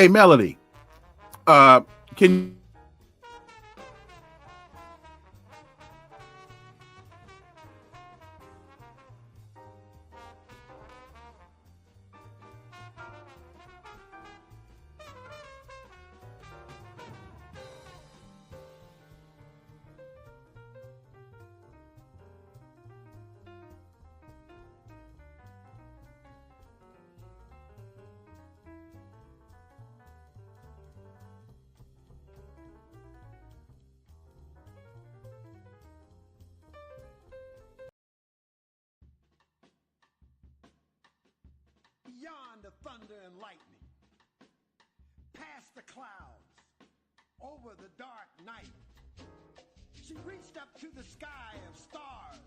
Hey, Melody, can Beyond the thunder and lightning, past the clouds, over the dark night, she reached up to the sky of stars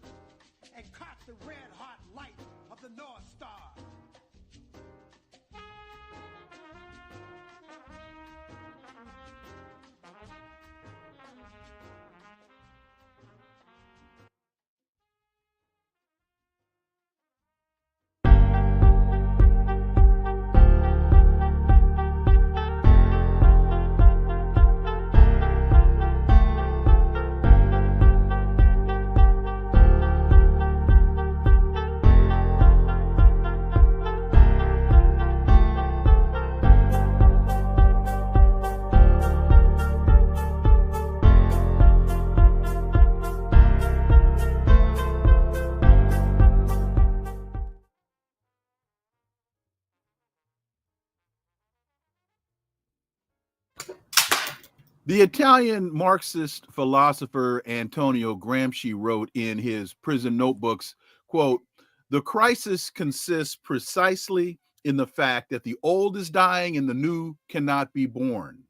and caught the red hot light of the North Star. The Italian Marxist philosopher Antonio Gramsci wrote in his prison notebooks, quote, "The crisis consists precisely in the fact that the old is dying and the new cannot be born.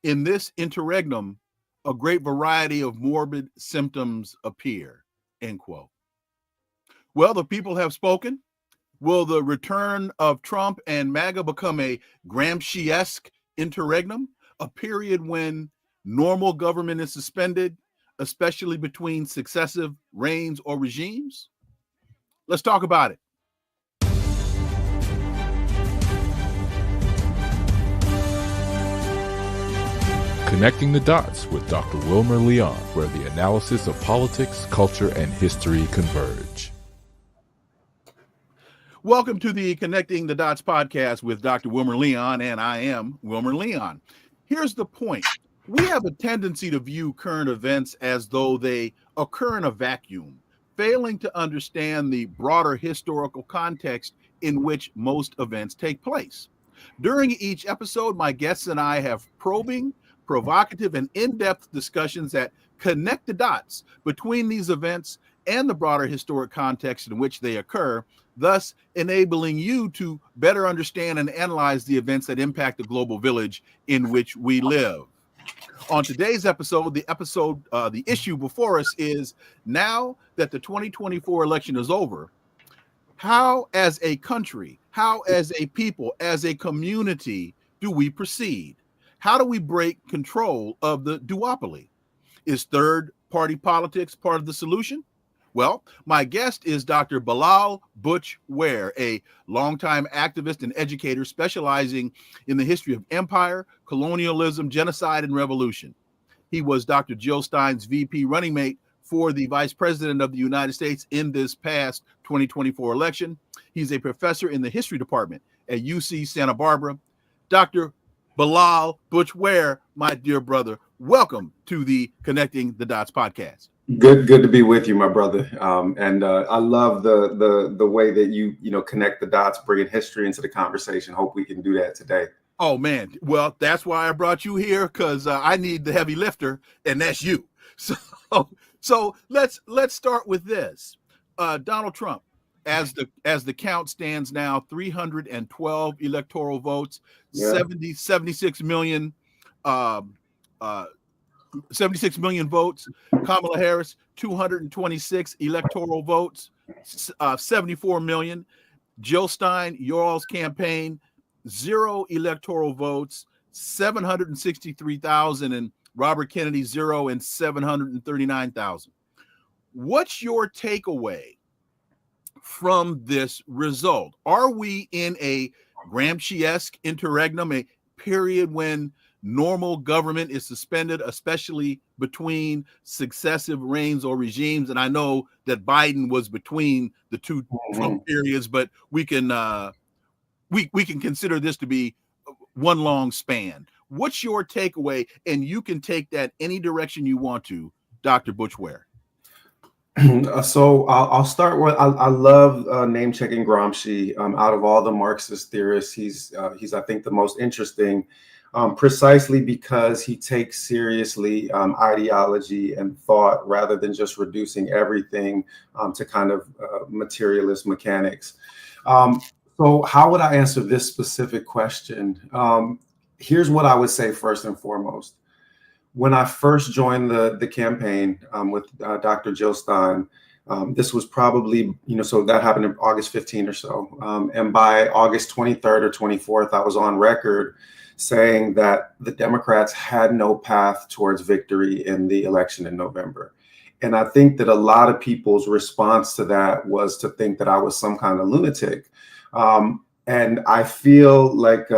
In this interregnum, a great variety of morbid symptoms appear," end quote. Well, the people have spoken. Will the return of Trump and MAGA become a Gramsci-esque interregnum, a period when normal government is suspended, especially between successive reigns or regimes? Let's talk about it. Connecting the Dots with Dr. Wilmer Leon, where the analysis of politics, culture, and history converge. Welcome to the Connecting the Dots podcast with Dr. Wilmer Leon, and I am Wilmer Leon. Here's the point. We have a tendency to view current events as though they occur in a vacuum, failing to understand the broader historical context in which most events take place. During each episode, my guests and I have probing, provocative, and in-depth discussions that connect the dots between these events and the broader historic context in which they occur, thus enabling you to better understand and analyze the events that impact the global village in which we live. On today's episode, the issue before us is, now that the 2024 election is over, how as a country, how as a people, as a community do we proceed? How do we break control of the duopoly? Is third-party politics part of the solution? Well, my guest is Dr. Butch Ware, a longtime activist and educator specializing in the history of empire, colonialism, genocide, and revolution. He was Dr. Jill Stein's VP running mate for the Vice President of the United States in this past 2024 election. He's a professor in the history department at UC Santa Barbara. Dr. Butch Ware, my dear brother, welcome to the Connecting the Dots podcast. Good to be with you, my brother. And I love the way that you connect the dots, bringing history into the conversation. Hope we can do that today. Oh man, well, that's why I brought you here, because I need the heavy lifter, and that's you. So let's start with this. Donald Trump, as the count stands now, 312 electoral votes, 76 million. 76 million votes. Kamala Harris, 226 electoral votes, 74 million. Jill Stein, your all's campaign, 0 electoral votes, 763,000, and Robert Kennedy, 0 and 739,000. What's your takeaway from this result? Are we in a Gramsci-esque interregnum, period when normal government is suspended, especially between successive reigns or regimes? And I know that Biden was between the two Trump periods, but we can consider this to be one long span. What's your takeaway? And you can take that any direction you want to, Dr. Butch Ware. So I'll start with I love name checking Gramsci. Out of all the Marxist theorists, he's I think the most interesting, precisely because he takes seriously ideology and thought rather than just reducing everything to kind of materialist mechanics. So how would I answer this specific question? Here's what I would say first and foremost. When I first joined the campaign with Dr. Jill Stein, this was probably, so that happened in August 15 or so. And by August 23rd or 24th, I was on record saying that the Democrats had no path towards victory in the election in November. And I think that a lot of people's response to that was to think that I was some kind of lunatic. And I feel like,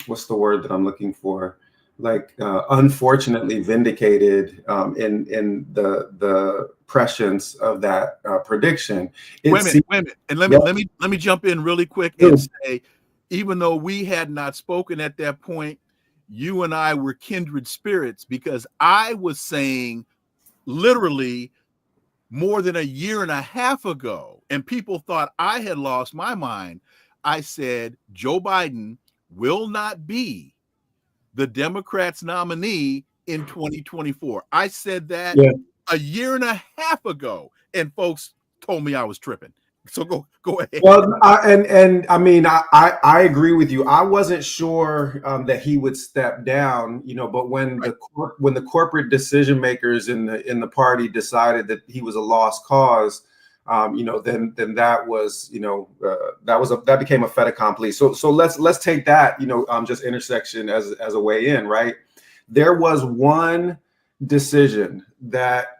what's the word that I'm looking for? Like unfortunately vindicated in the prescience of that prediction. Wait a minute. And let me jump in really quick and say, even though we had not spoken at that point, you and I were kindred spirits, because I was saying literally more than a year and a half ago, and people thought I had lost my mind. I said Joe Biden will not be the Democrats' nominee in 2024. I said that a year and a half ago, and folks told me I was tripping. So go ahead. Well, I mean, I agree with you. I wasn't sure that he would step down, but when the corporate decision makers in the party decided that he was a lost cause, then that was, that became a fait accompli. So let's take that, just intersection as a way in, right? There was one decision that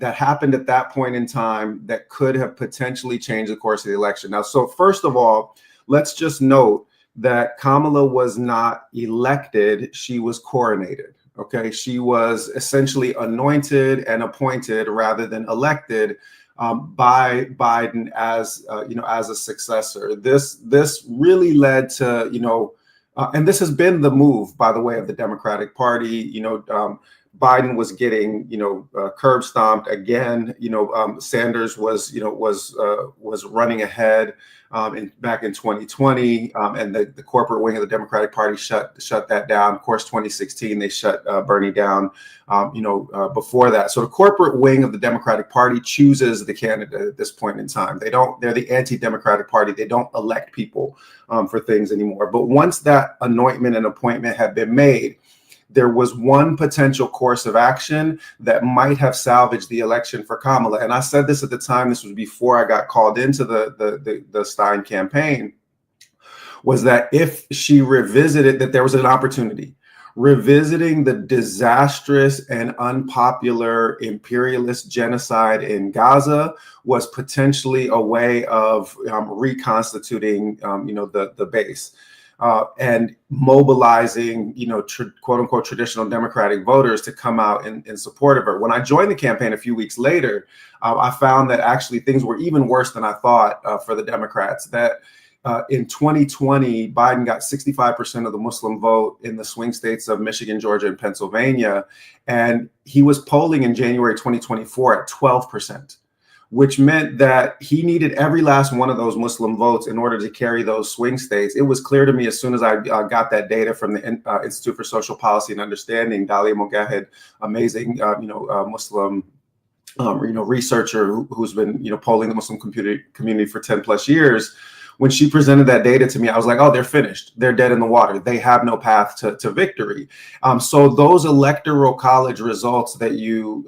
happened at that point in time that could have potentially changed the course of the election. Now, so first of all, let's just note that Kamala was not elected; she was coronated. Okay, she was essentially anointed and appointed rather than elected by Biden as as a successor. This really led to and this has been the move, by the way, of the Democratic Party. Biden was getting curb stomped again. Sanders was running ahead back in 2020, and the corporate wing of the Democratic Party shut that down. Of course, 2016 they shut Bernie down. Before that, so the corporate wing of the Democratic Party chooses the candidate at this point in time. They're the anti-democratic party. They don't elect people for things anymore. But once that anointment and appointment had been made, there was one potential course of action that might have salvaged the election for Kamala. And I said this at the time, this was before I got called into the Stein campaign, was that if she revisited, that there was an opportunity. Revisiting the disastrous and unpopular imperialist genocide in Gaza was potentially a way of reconstituting, the base. And mobilizing, quote unquote, traditional Democratic voters to come out in support of her. When I joined the campaign a few weeks later, I found that actually things were even worse than I thought for the Democrats. That in 2020, Biden got 65% of the Muslim vote in the swing states of Michigan, Georgia, and Pennsylvania. And he was polling in January 2024 at 12%. Which meant that he needed every last one of those Muslim votes in order to carry those swing states. It was clear to me as soon as I got that data from the Institute for Social Policy and Understanding, Dalia Mogahed, amazing, Muslim, researcher who's been, polling the Muslim community for 10 plus years. When she presented that data to me, I was like, oh, they're finished. They're dead in the water. They have no path to victory. So those electoral college results that you,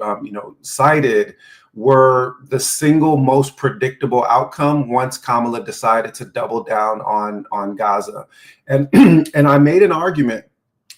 cited were the single most predictable outcome once Kamala decided to double down on Gaza. And and I made an argument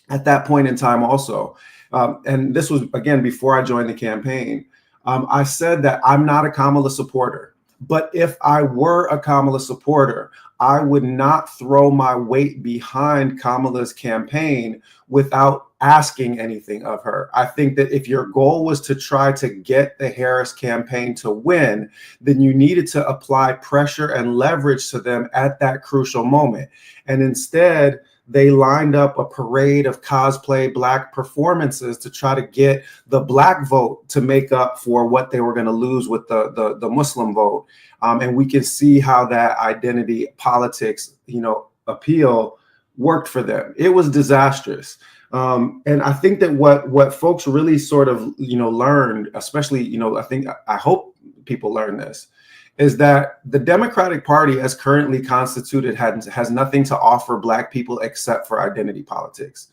at that point in time also. And this was, again, before I joined the campaign. I said that I'm not a Kamala supporter. But if I were a Kamala supporter, I would not throw my weight behind Kamala's campaign without asking anything of her. I think that if your goal was to try to get the Harris campaign to win, then you needed to apply pressure and leverage to them at that crucial moment. And instead, they lined up a parade of cosplay Black performances to try to get the Black vote to make up for what they were going to lose with the Muslim vote. And we can see how that identity politics, appeal worked for them. It was disastrous. And I think that what folks really sort of, learned, especially, I hope people learn this, is that the Democratic Party as currently constituted has nothing to offer Black people except for identity politics.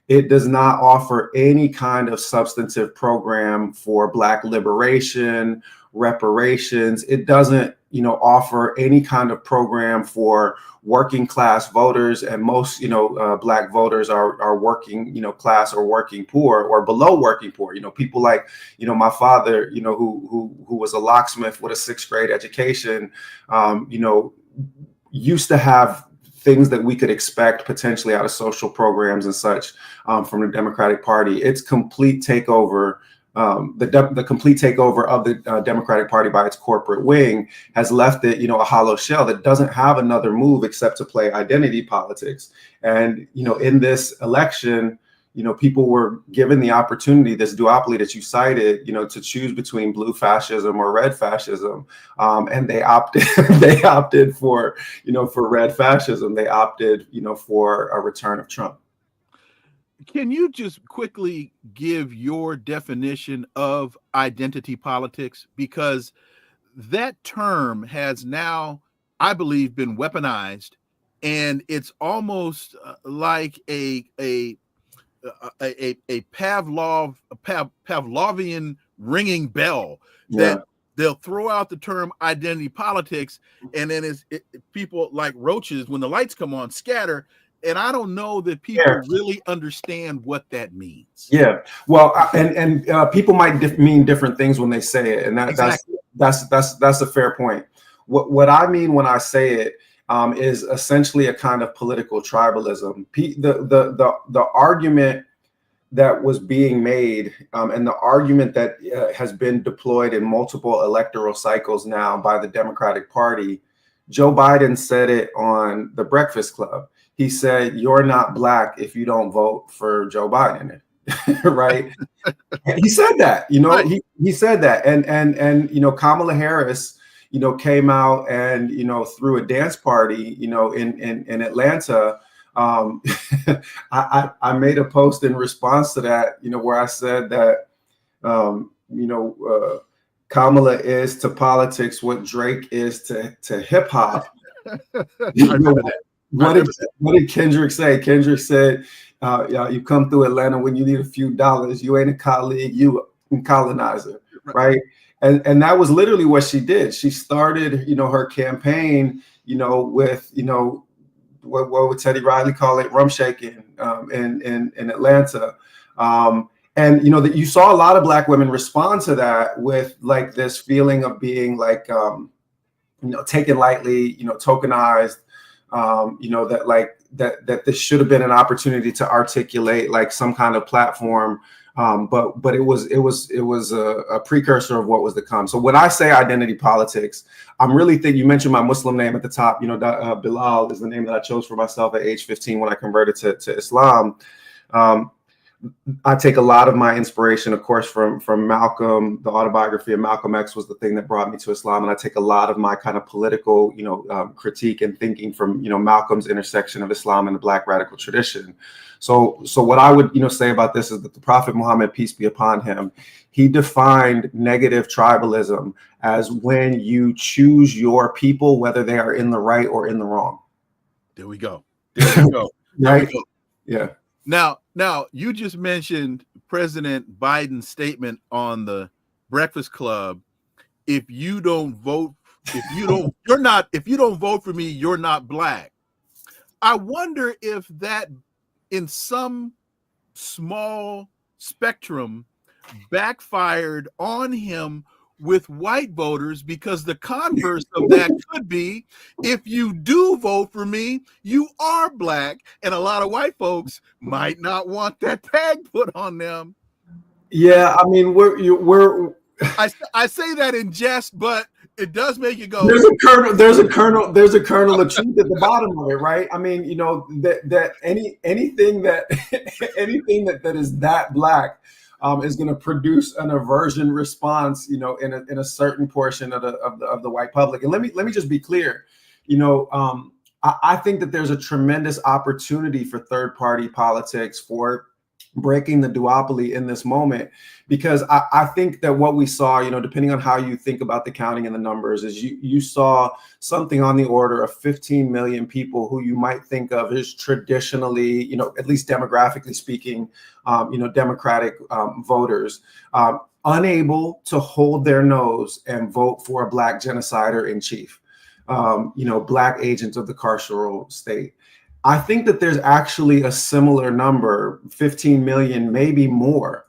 It does not offer any kind of substantive program for Black liberation, reparations. It doesn't, offer any kind of program for working class voters, and most, Black voters are working, class or working poor or below working poor. People like, my father, who was a locksmith with a 6th grade education, used to have things that we could expect potentially out of social programs and such from the Democratic Party. Its complete takeover. The complete takeover of the Democratic Party by its corporate wing has left it, a hollow shell that doesn't have another move except to play identity politics. And, in this election, people were given the opportunity, this duopoly that you cited, to choose between blue fascism or red fascism. And they opted, they opted for, for red fascism. They opted, for a return of Trump. Can you just quickly give your definition of identity politics? Because that term has now, I believe, been weaponized, and it's almost like a Pavlovian ringing bell that they'll throw out the term identity politics, and then people like roaches, when the lights come on, scatter. And I don't know that people really understand what that means. Yeah, well, and people might mean different things when they say it, and that's a fair point. What I mean when I say it is essentially a kind of political tribalism. The argument that was being made, and the argument that has been deployed in multiple electoral cycles now by the Democratic Party. Joe Biden said it on The Breakfast Club. He said, "You're not Black if you don't vote for Joe Biden." Right? He said that, right. he said that. And Kamala Harris, came out and, through a dance party, in Atlanta. I made a post in response to that, where I said that, Kamala is to politics what Drake is to hip hop. What did Kendrick say? Kendrick said, "You come through Atlanta when you need a few dollars. You ain't a colleague, you a colonizer," right? And that was literally what she did. She started, her campaign, with, what would Teddy Riley call it, rum shaking in Atlanta. And that you saw a lot of Black women respond to that with like this feeling of being like, taken lightly, tokenized. That this should have been an opportunity to articulate like some kind of platform, but it was a precursor of what was to come. So when I say identity politics, I'm really thinking, you mentioned my Muslim name at the top. Bilal is the name that I chose for myself at age 15 when I converted to Islam. I take a lot of my inspiration, of course, from Malcolm. The autobiography of Malcolm X was the thing that brought me to Islam, and I take a lot of my kind of political, critique and thinking from, Malcolm's intersection of Islam and the Black radical tradition. So what I would, say about this is that the Prophet Muhammad, peace be upon him, he defined negative tribalism as when you choose your people, whether they are in the right or in the wrong. There we go. Right? Yeah. Now, you just mentioned President Biden's statement on the Breakfast Club. If you don't vote for me, you're not Black. I wonder if that, in some small spectrum, backfired on him with white voters, because the converse of that could be, if you do vote for me, you are black, and a lot of white folks might not want that tag put on them. Yeah, I mean, I say that in jest, but it does make you go. There's a kernel of truth at the bottom of it, right? I mean, you know, that anything that anything that is that black is going to produce an aversion response, you know, in a certain portion of the white public. And let me just be clear, you know, I think that there's a tremendous opportunity for third party politics, for breaking the duopoly in this moment, because I think that what we saw, you know, depending on how you think about the counting and the numbers, is you saw something on the order of 15 million people who you might think of as traditionally, you know, at least demographically speaking, you know, Democratic voters, unable to hold their nose and vote for a black genocider in chief, you know, black agents of the carceral state. I think that there's actually a similar number, 15 million, maybe more,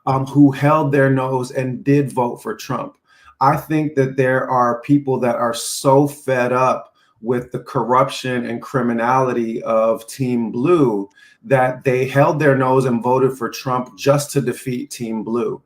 who held their nose and did vote for Trump. I think that there are people that are so fed up with the corruption and criminality of Team Blue that they held their nose and voted for Trump just to defeat Team Blue.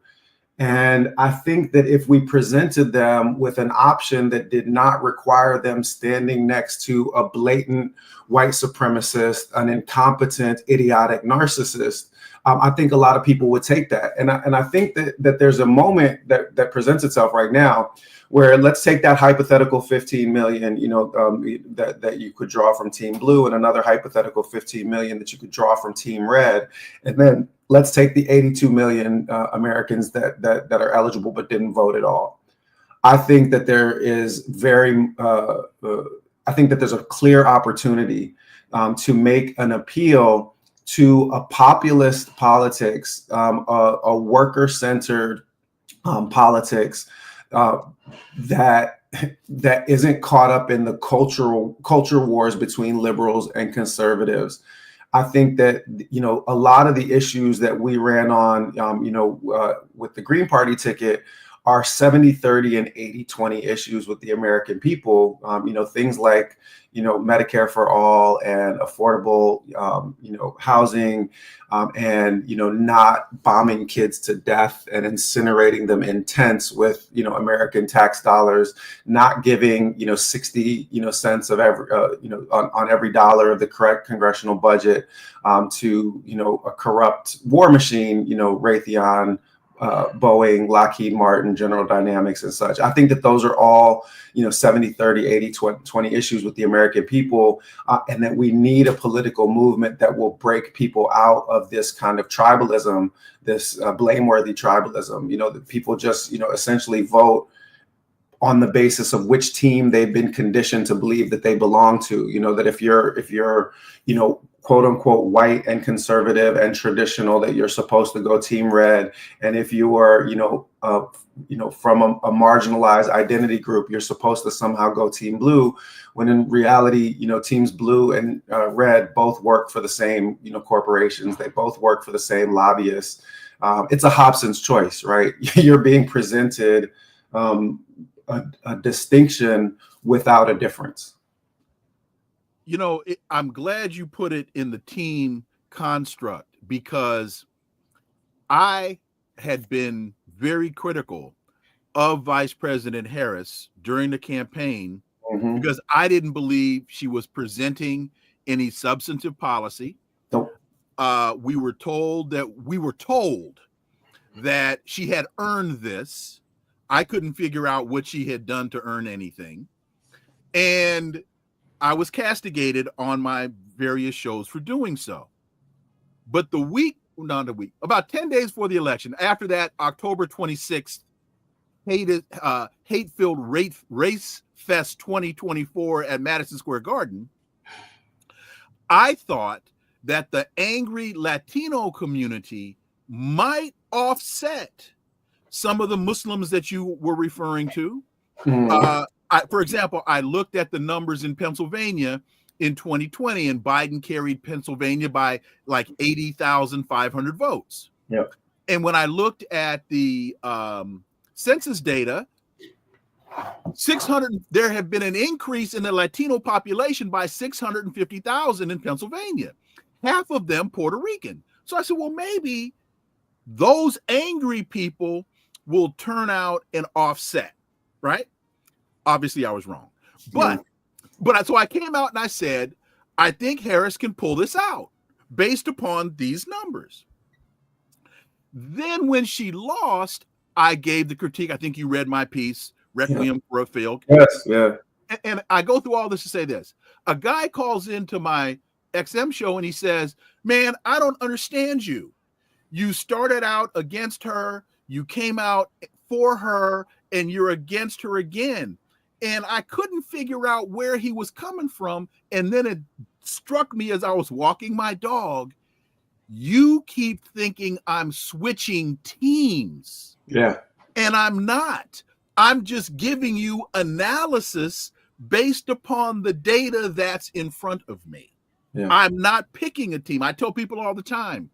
And I think that if we presented them with an option that did not require them standing next to a blatant white supremacist, an incompetent, idiotic narcissist, I think a lot of people would take that. And I think that there's a moment that presents itself right now where, let's take that hypothetical 15 million, you know, that you could draw from Team Blue, and another hypothetical 15 million that you could draw from Team Red. And then let's take the 82 million Americans that are eligible but didn't vote at all. I think that there is I think that there's a clear opportunity to make an appeal to a populist politics, a worker-centered politics that isn't caught up in the culture wars between liberals and conservatives. I think that, you know, a lot of the issues that we ran on, you know, with the Green Party ticket are 70-30 and 80-20 issues with the American people. You know, things like, you know, Medicare for all and affordable, you know, housing, and, you know, not bombing kids to death and incinerating them in tents with, you know, American tax dollars, not giving, you know, 60, you know, cents of every, you know, on every dollar of the correct congressional budget to, you know, a corrupt war machine, you know, Raytheon, Boeing, Lockheed Martin, General Dynamics, and such. I think that those are all, you know, 70-30, 80-20 issues with the American people, and that we need a political movement that will break people out of this kind of tribalism, this blameworthy tribalism. You know, that people just, you know, essentially vote on the basis of which team they've been conditioned to believe that they belong to. You know, that if you're, you know, quote unquote white and conservative and traditional, that you're supposed to go Team Red. And if you are, you know, from a marginalized identity group, you're supposed to somehow go Team Blue, when in reality, you know, Teams Blue and Red both work for the same, you know, corporations. They both work for the same lobbyists. It's a Hobson's choice, right? You're being presented a distinction without a difference. You know, I'm glad you put it in the team construct, because I had been very critical of Vice President Harris during the campaign, because I didn't believe she was presenting any substantive policy. Nope. We were told that she had earned this. I couldn't figure out what she had done to earn anything. And I was castigated on my various shows for doing so. But about 10 days before the election, after that October 26th hate-filled race fest 2024 at Madison Square Garden, I thought that the angry Latino community might offset some of the Muslims that you were referring to. For example, I looked at the numbers in Pennsylvania in 2020, and Biden carried Pennsylvania by like 80,500 votes. Yep. And when I looked at the census data, 600, there have been an increase in the Latino population by 650,000 in Pennsylvania, half of them Puerto Rican. So I said, well, maybe those angry people will turn out and offset, right? Obviously, I was wrong. So I came out and I said, I think Harris can pull this out based upon these numbers. Then when she lost, I gave the critique. I think you read my piece, Requiem for a Failed. Yes, yeah. And I go through all this to say this. A guy calls into my XM show and he says, man, I don't understand you. You started out against her, you came out for her, and you're against her again. And I couldn't figure out where he was coming from. And then it struck me as I was walking my dog. You keep thinking I'm switching teams. Yeah. And I'm not. I'm just giving you analysis based upon the data that's in front of me. Yeah. I'm not picking a team. I tell people all the time,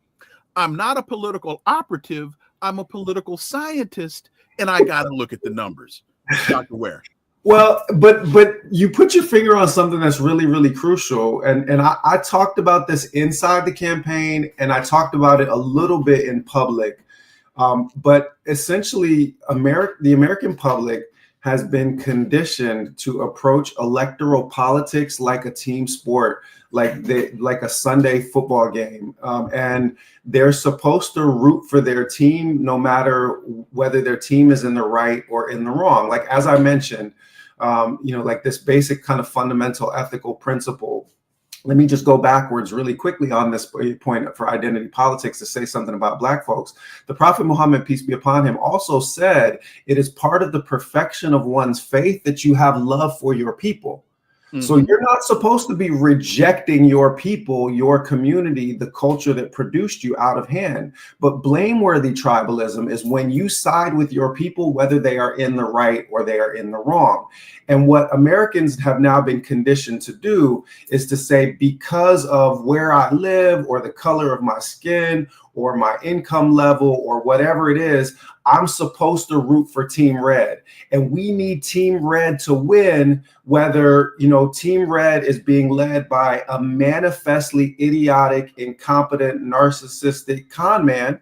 I'm not a political operative. I'm a political scientist, and I got to look at the numbers. Dr. Ware. Well, but you put your finger on something that's really, really crucial. And I talked about this inside the campaign, and I talked about it a little bit in public. But essentially, the American public has been conditioned to approach electoral politics like a team sport, like a Sunday football game. And they're supposed to root for their team, no matter whether their team is in the right or in the wrong. Like, as I mentioned, like this basic kind of fundamental ethical principle. Let me just go backwards really quickly on this point for identity politics to say something about Black folks. The Prophet Muhammad, peace be upon him, also said it is part of the perfection of one's faith that you have love for your people. So you're not supposed to be rejecting your people, your community, the culture that produced you out of hand. But blameworthy tribalism is when you side with your people, whether they are in the right or they are in the wrong. And what Americans have now been conditioned to do is to say, because of where I live or the color of my skin or my income level or whatever it is, I'm supposed to root for Team Red. And we need Team Red to win, whether, Team Red is being led by a manifestly idiotic, incompetent, narcissistic con man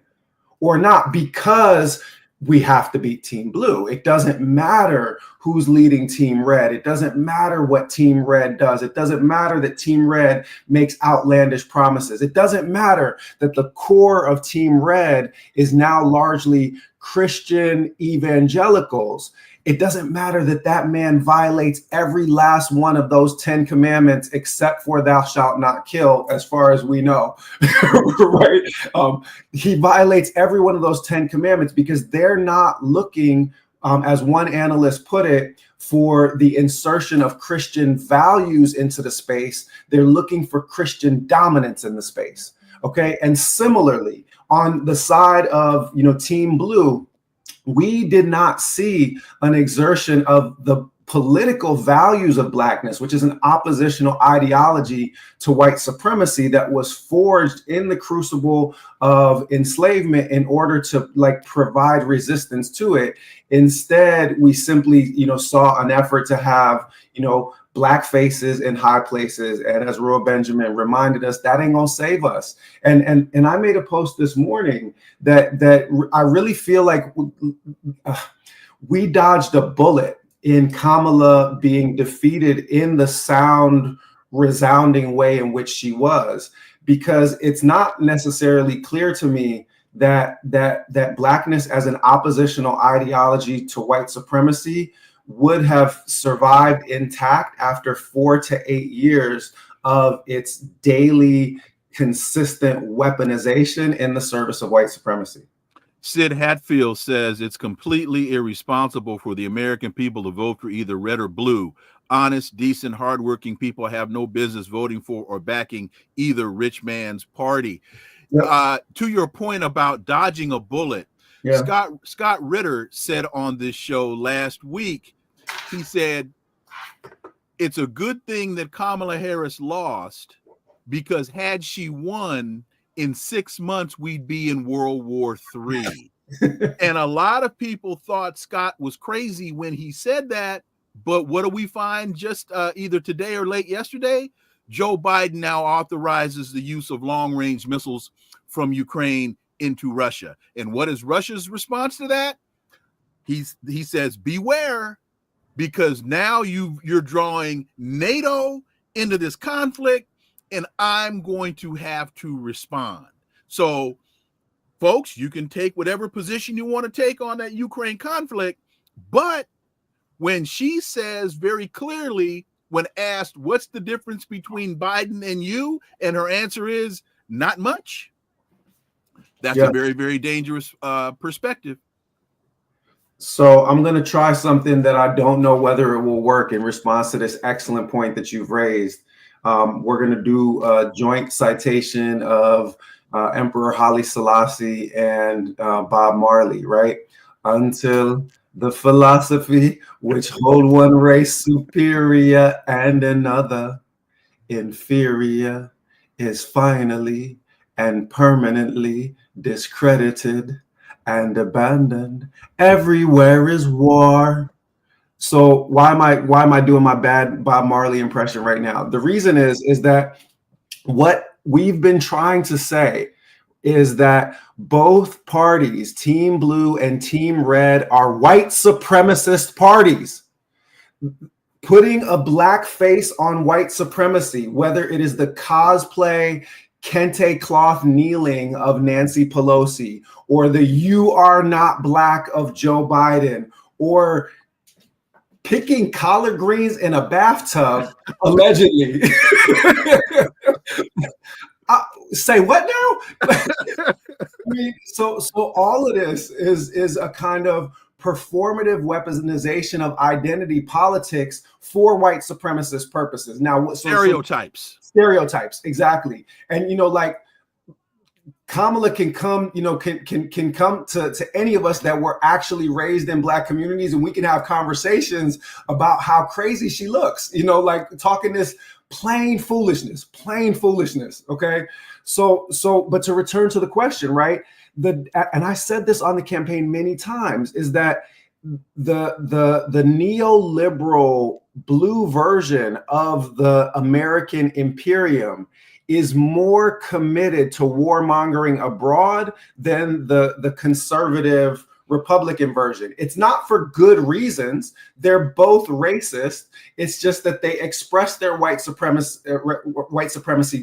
or not, because we have to beat Team Blue. It doesn't matter who's leading Team Red. It doesn't matter what Team Red does. It doesn't matter that Team Red makes outlandish promises. It doesn't matter that the core of Team Red is now largely Christian evangelicals. It doesn't matter that that man violates every last one of those 10 commandments except for thou shalt not kill, as far as we know, right? He violates every one of those 10 commandments because they're not looking, as one analyst put it, for the insertion of Christian values into the space. They're looking for Christian dominance in the space, okay? And similarly, on the side of, Team Blue, we did not see an exertion of the political values of Blackness, which is an oppositional ideology to white supremacy that was forged in the crucible of enslavement in order to provide resistance to it. Instead, we simply, saw an effort to have, Black faces in high places. And as Roy Benjamin reminded us, that ain't gonna save us. And I made a post this morning that I really feel like we dodged a bullet in Kamala being defeated in the sound, resounding way in which she was, because it's not necessarily clear to me that Blackness as an oppositional ideology to white supremacy would have survived intact after 4 to 8 years of its daily consistent weaponization in the service of white supremacy. Sid Hatfield says it's completely irresponsible for the American people to vote for either red or blue. Honest, decent, hardworking people have no business voting for or backing either rich man's party. Yep. To your point about dodging a bullet, yeah. Scott Ritter said on this show last week, he said, it's a good thing that Kamala Harris lost, because had she won, in 6 months, we'd be in World War III. And a lot of people thought Scott was crazy when he said that. But what do we find just either today or late yesterday? Joe Biden now authorizes the use of long-range missiles from Ukraine into Russia. And what is Russia's response to that? He says, beware, because now you're drawing NATO into this conflict, and I'm going to have to respond. So, folks, you can take whatever position you want to take on that Ukraine conflict, but when she says very clearly, when asked what's the difference between Biden and you, and her answer is not much, that's a very, very dangerous perspective. So I'm going to try something that I don't know whether it will work in response to this excellent point that you've raised. We're going to do a joint citation of Emperor Haile Selassie and Bob Marley, right? Until the philosophy which hold one race superior and another inferior is finally and permanently discredited and abandoned. Everywhere is war. So why am I doing my bad Bob Marley impression right now? The reason is that what we've been trying to say is that both parties, Team Blue and Team Red, are white supremacist parties. Putting a black face on white supremacy, whether it is the cosplay kente cloth kneeling of Nancy Pelosi, or the "you are not black" of Joe Biden, or picking collard greens in a bathtub, allegedly. Say what now? I mean, so all of this is a kind of performative weaponization of identity politics for white supremacist purposes. Now, stereotypes, exactly. And like Kamala can come, can come to any of us that were actually raised in Black communities, and we can have conversations about how crazy she looks. Like talking this plain foolishness. Okay, so, but to return to the question, right? And I said this on the campaign many times, is that the neoliberal blue version of the American imperium is more committed to warmongering abroad than the conservative Republican version. It's not for good reasons. They're both racist. It's just that they express their white supremacy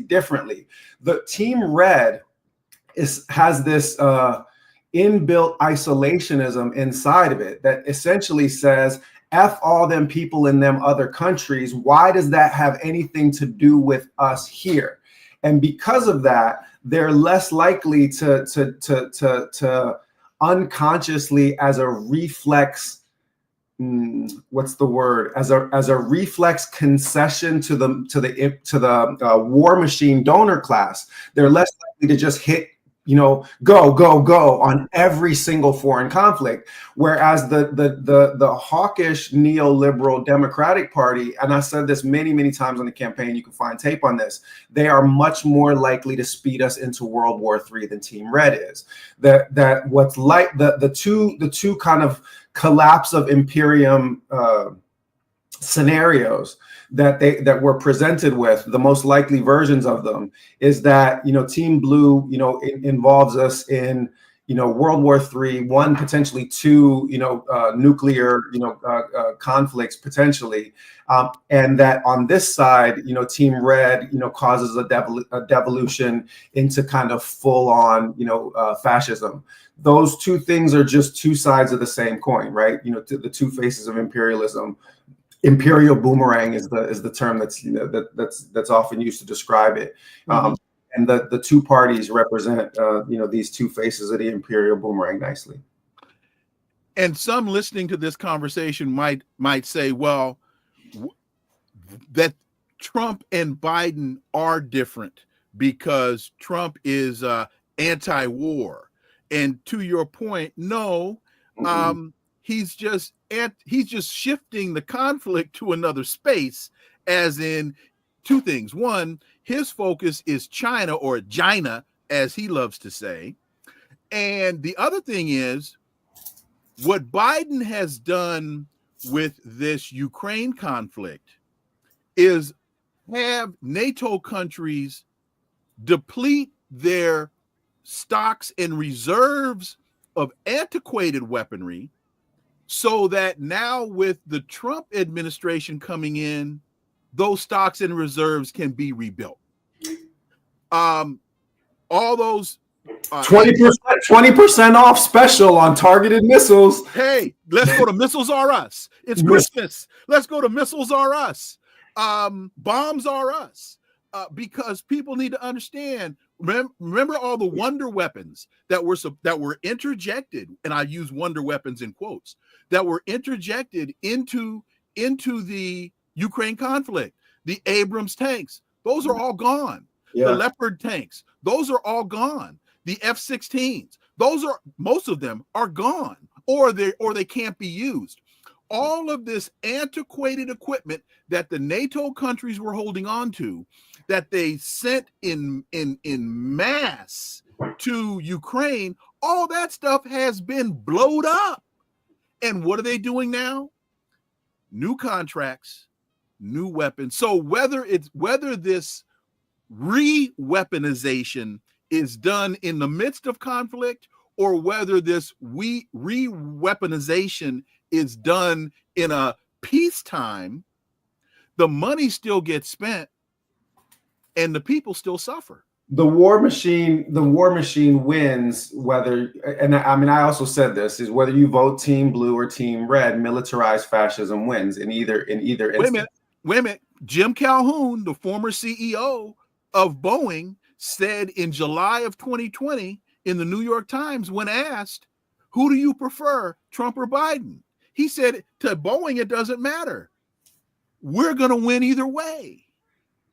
differently. The Team Red has this inbuilt isolationism inside of it that essentially says, F all them people in them other countries. Why does that have anything to do with us here? And because of that, they're less likely to unconsciously, as a reflex, what's the word? As a reflex concession to the war machine donor class, they're less likely to just hit, go on every single foreign conflict. Whereas the hawkish neoliberal Democratic Party, and I said this many, many times on the campaign, you can find tape on this, they are much more likely to speed us into World War III than Team Red is. That what's like the two kind of collapse of imperium scenarios that we're presented with, the most likely versions of them, is that Team Blue involves us in World War III, one, potentially two, nuclear conflicts potentially, and that on this side, Team Red causes a devolution into kind of full on fascism. Those two things are just two sides of the same coin, right? The two faces of imperialism. Imperial boomerang is the term that's often used to describe it. And the two parties represent these two faces of the imperial boomerang nicely. And some listening to this conversation might say, well, that Trump and Biden are different because Trump is anti-war. And to your point, no. He's just shifting the conflict to another space, as in two things. One, his focus is China, or China, as he loves to say. And the other thing is what Biden has done with this Ukraine conflict is have NATO countries deplete their stocks and reserves of antiquated weaponry so that now with the Trump administration coming in, those stocks and reserves can be rebuilt. All those 20% off special on targeted missiles. Hey, let's go to Missiles R Us. It's Christmas. Let's go to Missiles R Us. Bombs R Us. Because people need to understand. Remember all the wonder weapons that were interjected, and I use wonder weapons in quotes, that were interjected into the Ukraine conflict. The Abrams tanks, those are all gone. Yeah. The Leopard tanks, those are all gone. The F-16s, most of them are gone, or they can't be used. All of this antiquated equipment that the NATO countries were holding on to, that they sent in mass to Ukraine, all that stuff has been blowed up. And what are they doing now? New contracts, new weapons. So whether this re-weaponization is done in the midst of conflict, or whether this re-weaponization is done in a peacetime, the money still gets spent and the people still suffer. The war machine wins whether, and I mean, I also said this, is whether you vote team blue or team red, militarized fascism wins in either instance. Wait a minute. Jim Calhoun, the former CEO of Boeing, said in July of 2020 in the New York Times, when asked, who do you prefer, Trump or Biden? He said to Boeing, it doesn't matter. We're going to win either way.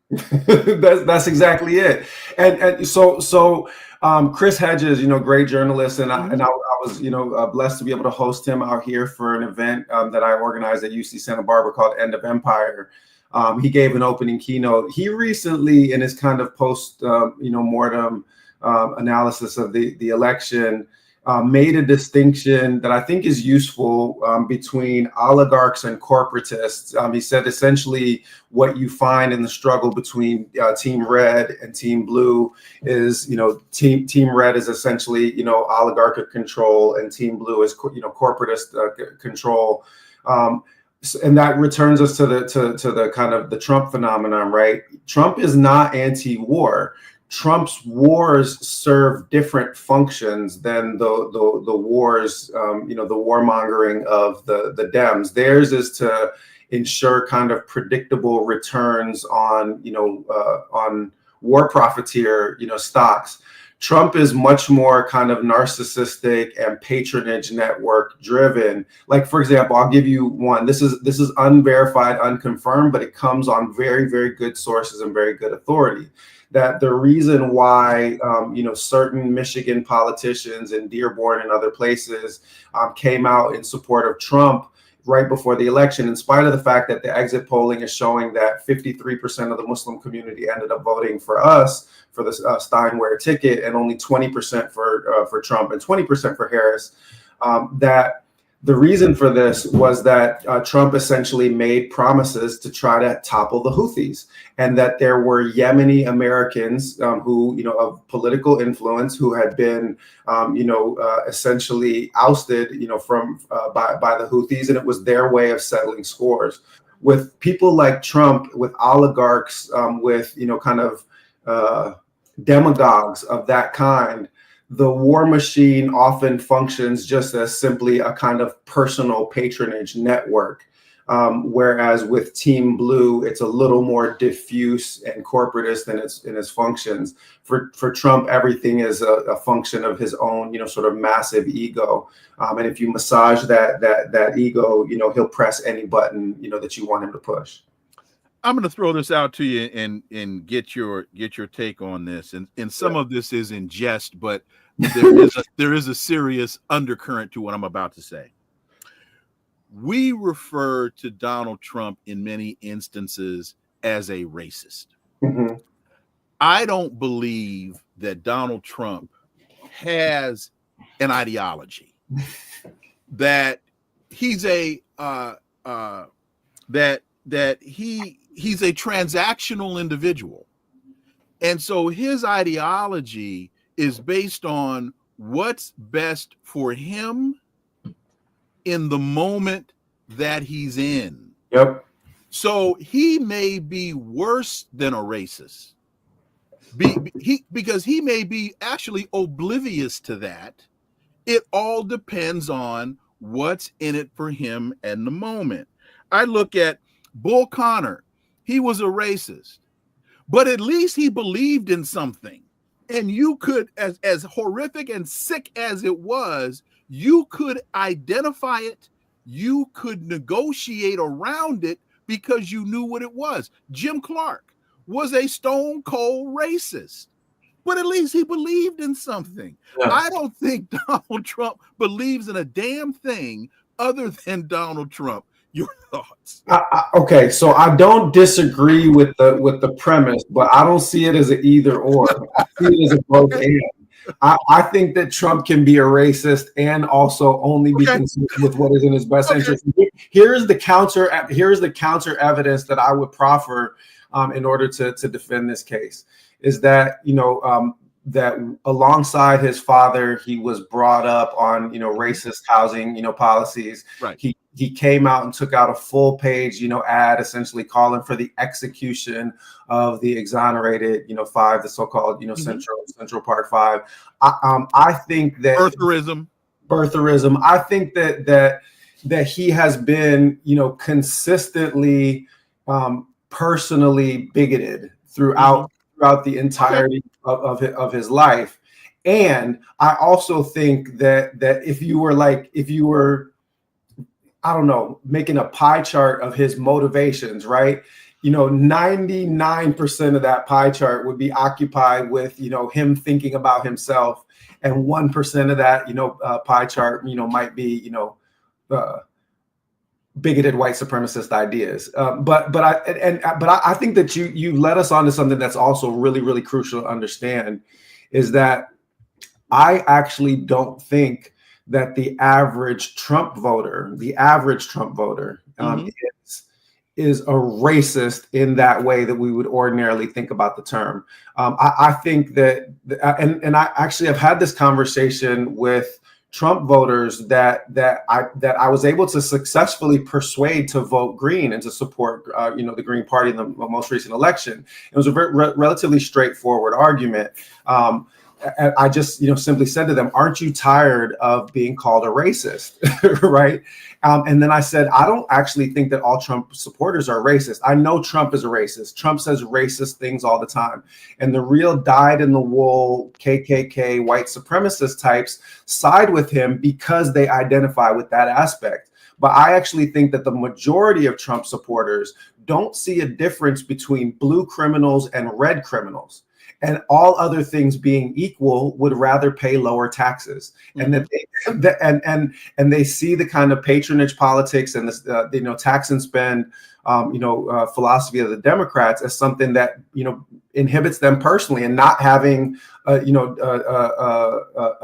That's exactly it. And so Chris Hedges, great journalist, and I was blessed to be able to host him out here for an event that I organized at UC Santa Barbara called End of Empire. He gave an opening keynote. He recently, in his kind of post mortem analysis of the election, made a distinction that I think is useful between oligarchs and corporatists. He said essentially what you find in the struggle between Team Red and Team Blue is, Team Red is essentially, oligarchic control, and Team Blue is, corporatist control. And that returns us to the kind of the Trump phenomenon, right? Trump is not anti-war. Trump's wars serve different functions than the wars, the warmongering of the Dems. Theirs is to ensure kind of predictable returns on war profiteer, stocks. Trump is much more kind of narcissistic and patronage network driven. Like, for example, I'll give you one. This is unverified, unconfirmed, but it comes on very, very good sources and very good authority. That the reason why certain Michigan politicians in Dearborn and other places came out in support of Trump right before the election, in spite of the fact that the exit polling is showing that 53% of the Muslim community ended up voting for us for the Steinware ticket, and only 20% for Trump and 20% for Harris. That the reason for this was that Trump essentially made promises to try to topple the Houthis, and that there were Yemeni Americans who, of political influence, who had been, essentially ousted, from by the Houthis, and it was their way of settling scores. With people like Trump, with oligarchs, with kind of demagogues of that kind, the war machine often functions just as simply a kind of personal patronage network. Whereas with Team Blue, it's a little more diffuse and corporatist in its functions. For Trump, everything is a function of his own, sort of massive ego. And if you massage that ego, he'll press any button, that you want him to push. I'm going to throw this out to you and get your take on this. And some of this is in jest, but there is a serious undercurrent to what I'm about to say. We refer to Donald Trump in many instances as a racist. I don't believe that Donald Trump has an ideology, that he's a he's a transactional individual. And so his ideology is based on what's best for him in the moment that he's in. Yep. So he may be worse than a racist because he may be actually oblivious to that. It all depends on what's in it for him in the moment. I look at Bull Connor. He was a racist, but at least he believed in something. And you could, as horrific and sick as it was, you could identify it. You could negotiate around it because you knew what it was. Jim Clark was a stone cold racist, but at least he believed in something. Yeah. I don't think Donald Trump believes in a damn thing other than Donald Trump. Your thoughts? Okay, so I don't disagree with the premise, but I don't see it as an either or. I see it as a both and. I think that Trump can be a racist and also only be concerned with what is in his best interest. Here's the counter evidence that I would proffer in order to defend this case, is that that alongside his father, he was brought up on racist housing policies. Right. He came out and took out a full page ad essentially calling for the execution of the exonerated 5, the so-called Central Park 5. I think that birtherism. I think that he has been consistently personally bigoted throughout the entirety of his life. And I also think that if you were I don't know, making a pie chart of his motivations, right? 99% of that pie chart would be occupied with, him thinking about himself. And 1% of that, pie chart, might be, bigoted white supremacist ideas. But I think that you led us on to something that's also really, really crucial to understand, is that I actually don't think that the average Trump voter is a racist in that way that we would ordinarily think about the term. I think that, and I actually have had this conversation with Trump voters that I was able to successfully persuade to vote Green and to support the Green Party in the most recent election. It was a relatively straightforward argument. I just, simply said to them, aren't you tired of being called a racist? Right. And then I said, I don't actually think that all Trump supporters are racist. I know Trump is a racist. Trump says racist things all the time. And the real dyed-in-the-wool KKK white supremacist types side with him because they identify with that aspect. But I actually think that the majority of Trump supporters don't see a difference between blue criminals and red criminals. And all other things being equal, would rather pay lower taxes, and that they see the kind of patronage politics and this, tax and spend, philosophy of the Democrats as something that inhibits them personally, and not having a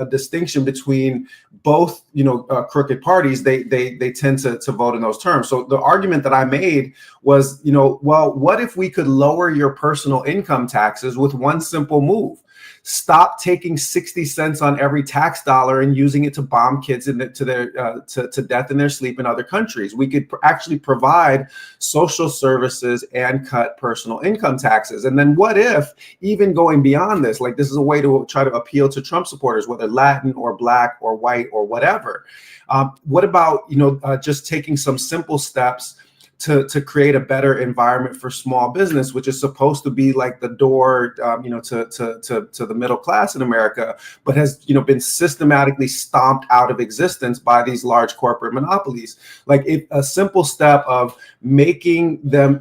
distinction between both crooked parties. They tend to vote in those terms. So the argument that I made was, well, what if we could lower your personal income taxes with one simple move? Stop taking 60 cents on every tax dollar and using it to bomb kids to death in their sleep in other countries. We could actually provide social services and cut personal income taxes. And then what if, even going beyond this, like this is a way to try to appeal to Trump supporters, whether Latin or Black or white or whatever. What about, just taking some simple steps to create a better environment for small business, which is supposed to be like the door, to the middle class in America, but has, been systematically stomped out of existence by these large corporate monopolies. Like a simple step of making them,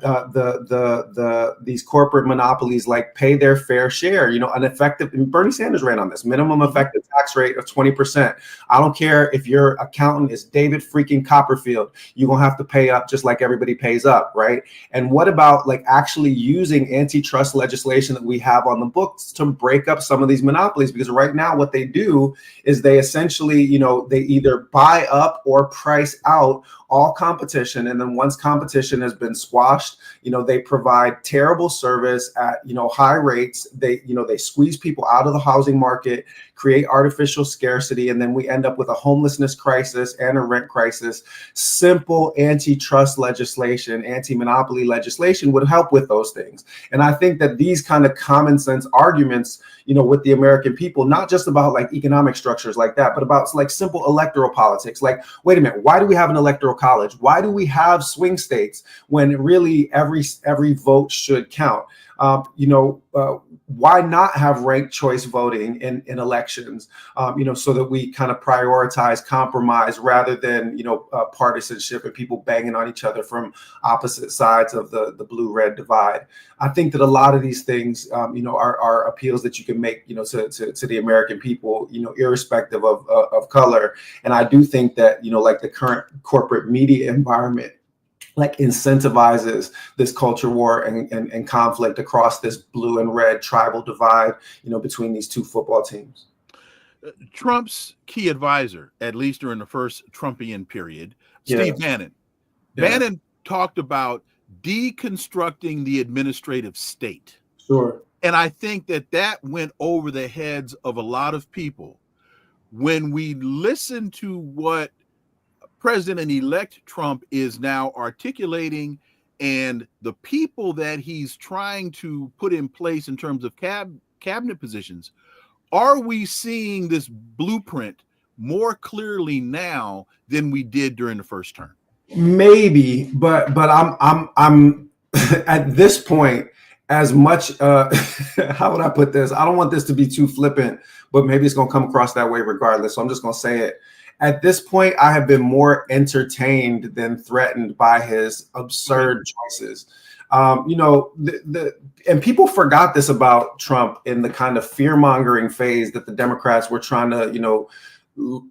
these corporate monopolies, like pay their fair share, an effective, and Bernie Sanders ran on this, minimum effective tax rate of 20%. I don't care if your accountant is David freaking Copperfield, you're gonna have to pay up just like everybody everybody pays up, right? And what about like actually using antitrust legislation that we have on the books to break up some of these monopolies? Because right now what they do is they essentially, they either buy up or price out all competition. And then once competition has been squashed, they provide terrible service at, high rates. They squeeze people out of the housing market, create artificial scarcity, and then we end up with a homelessness crisis and a rent crisis. Simple antitrust legislation, anti-monopoly legislation would help with those things. And I think that these kind of common sense arguments, with the American people, not just about like economic structures like that, but about like simple electoral politics. Like, wait a minute, why do we have an electoral college? Why do we have swing states when really every vote should count? Why not have ranked choice voting in elections, so that we kind of prioritize compromise rather than, partisanship and people banging on each other from opposite sides of the blue-red divide. I think that a lot of these things, are appeals that you can make, to the American people, irrespective of color. And I do think that, like the current corporate media environment, like incentivizes this culture war and conflict across this blue and red tribal divide, between these two football teams. Trump's key advisor, at least during the first Trumpian period, Yeah. Steve Bannon. Yeah. Bannon talked about deconstructing the administrative state. Sure. And I think that went over the heads of a lot of people. When we listen to what President-elect Trump is now articulating and the people that he's trying to put in place in terms of cabinet positions, are we seeing this blueprint more clearly now than we did during the first term? Maybe, but I'm at this point, as much how would I put this? I don't want this to be too flippant, but maybe it's gonna come across that way regardless. So I'm just gonna say it. At this point, I have been more entertained than threatened by his absurd choices. And people forgot this about Trump in the kind of fear-mongering phase that the Democrats were trying to,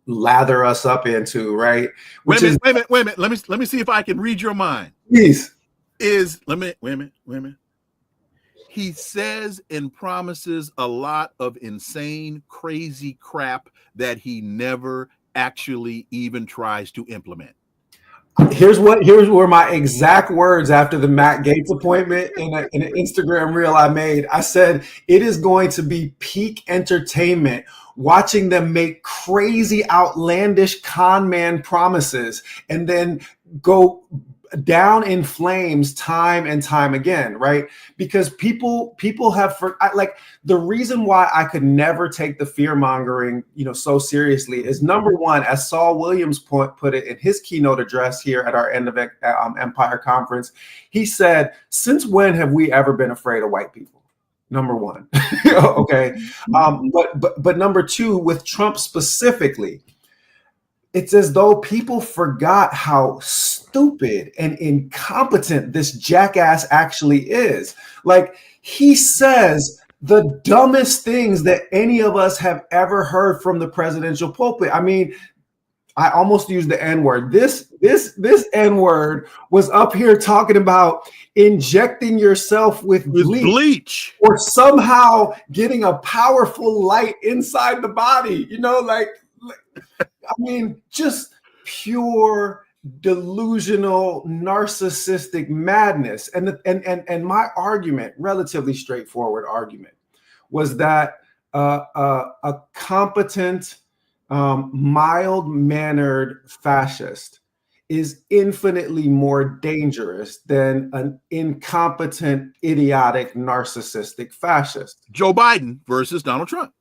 lather us up into, right? Wait a minute. Let me see if I can read your mind. Please. Wait a minute. He says and promises a lot of insane, crazy crap that he never actually even tries to implement. Here's where my exact words after the Matt Gaetz appointment in an Instagram reel I made. I said, it is going to be peak entertainment watching them make crazy, outlandish con man promises and then go down in flames time and time again, right? Because people have like the reason why I could never take the fear mongering, so seriously is number one, as Saul Williams put it in his keynote address here at our End of Empire conference, he said, "Since when have we ever been afraid of white people?" Number one, okay, but number two, with Trump specifically, it's as though people forgot how stupid and incompetent this jackass actually is. Like, he says the dumbest things that any of us have ever heard from the presidential pulpit. I mean, I almost used the N-word. This N-word was up here talking about injecting yourself with bleach or somehow getting a powerful light inside the body, I mean, just pure delusional, narcissistic madness. And my argument, relatively straightforward argument, was that a competent, mild-mannered fascist is infinitely more dangerous than an incompetent, idiotic, narcissistic fascist. Joe Biden versus Donald Trump.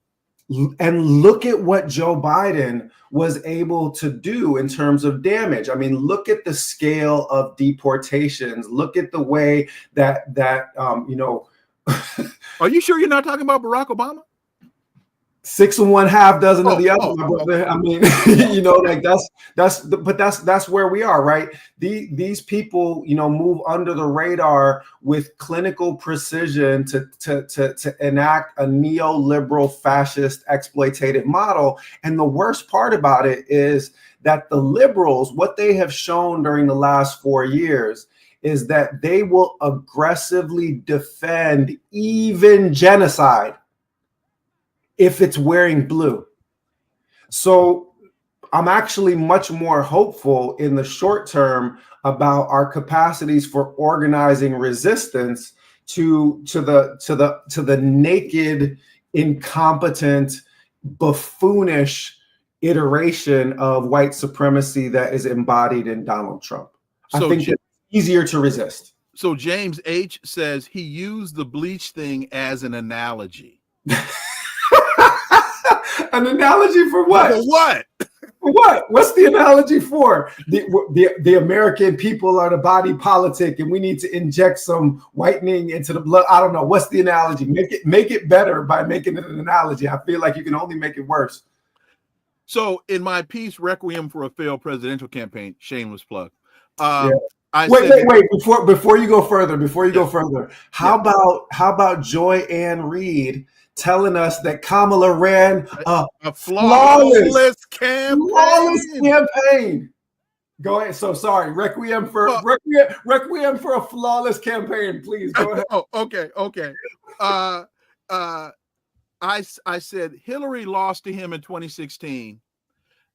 And look at what Joe Biden was able to do in terms of damage. I mean, look at the scale of deportations. Look at the way that Are you sure you're not talking about Barack Obama? 6 1/2 dozen of the other, my brother. I mean, that's where we are, right? These people, move under the radar with clinical precision to enact a neoliberal fascist exploitative model. And the worst part about it is that the liberals, what they have shown during the last 4 years is that they will aggressively defend even genocide if it's wearing blue. So I'm actually much more hopeful in the short term about our capacities for organizing resistance to the naked, incompetent, buffoonish iteration of white supremacy that is embodied in Donald Trump. I think it's easier to resist. So James H. says he used the bleach thing as an analogy. An analogy for what? For what? For what? What's the analogy for? The American people are the body politic, and we need to inject some whitening into the blood. I don't know. What's the analogy? Make it better by making it an analogy. I feel like you can only make it worse. So in my piece, Requiem for a Failed Presidential Campaign, shameless plug. Wait. Before you go further, how about Joy Ann Reid telling us that Kamala ran a flawless campaign? Go ahead. So sorry, Requiem for a flawless campaign, please go ahead. Okay. I said Hillary lost to him in 2016.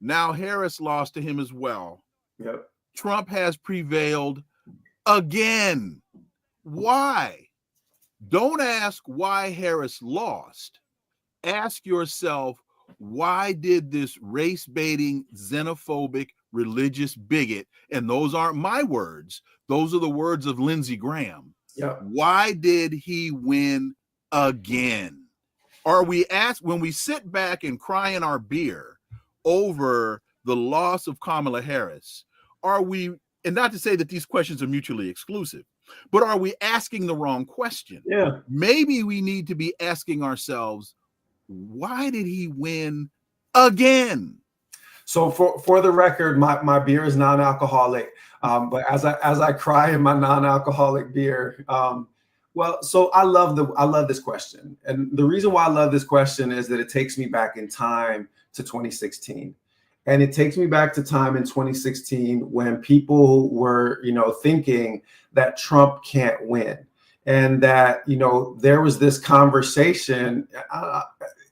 Now Harris lost to him as well. Yep. Trump has prevailed again. Why? Don't ask why Harris lost. Ask yourself, why did this race-baiting, xenophobic, religious bigot, and those aren't my words, those are the words of Lindsey Graham. Yep. Why did he win again? Are we asked when we sit back and cry in our beer over the loss of Kamala Harris, are we, and not to say that these questions are mutually exclusive, but are we asking the wrong question? Yeah. Maybe we need to be asking ourselves, why did he win again? So for the record, my beer is non-alcoholic, but as I cry in my non-alcoholic beer, so I love this question, and the reason why I love this question is that it takes me back in time to 2016, and it takes me back to time in 2016 when people were, thinking that Trump can't win, and that there was this conversation.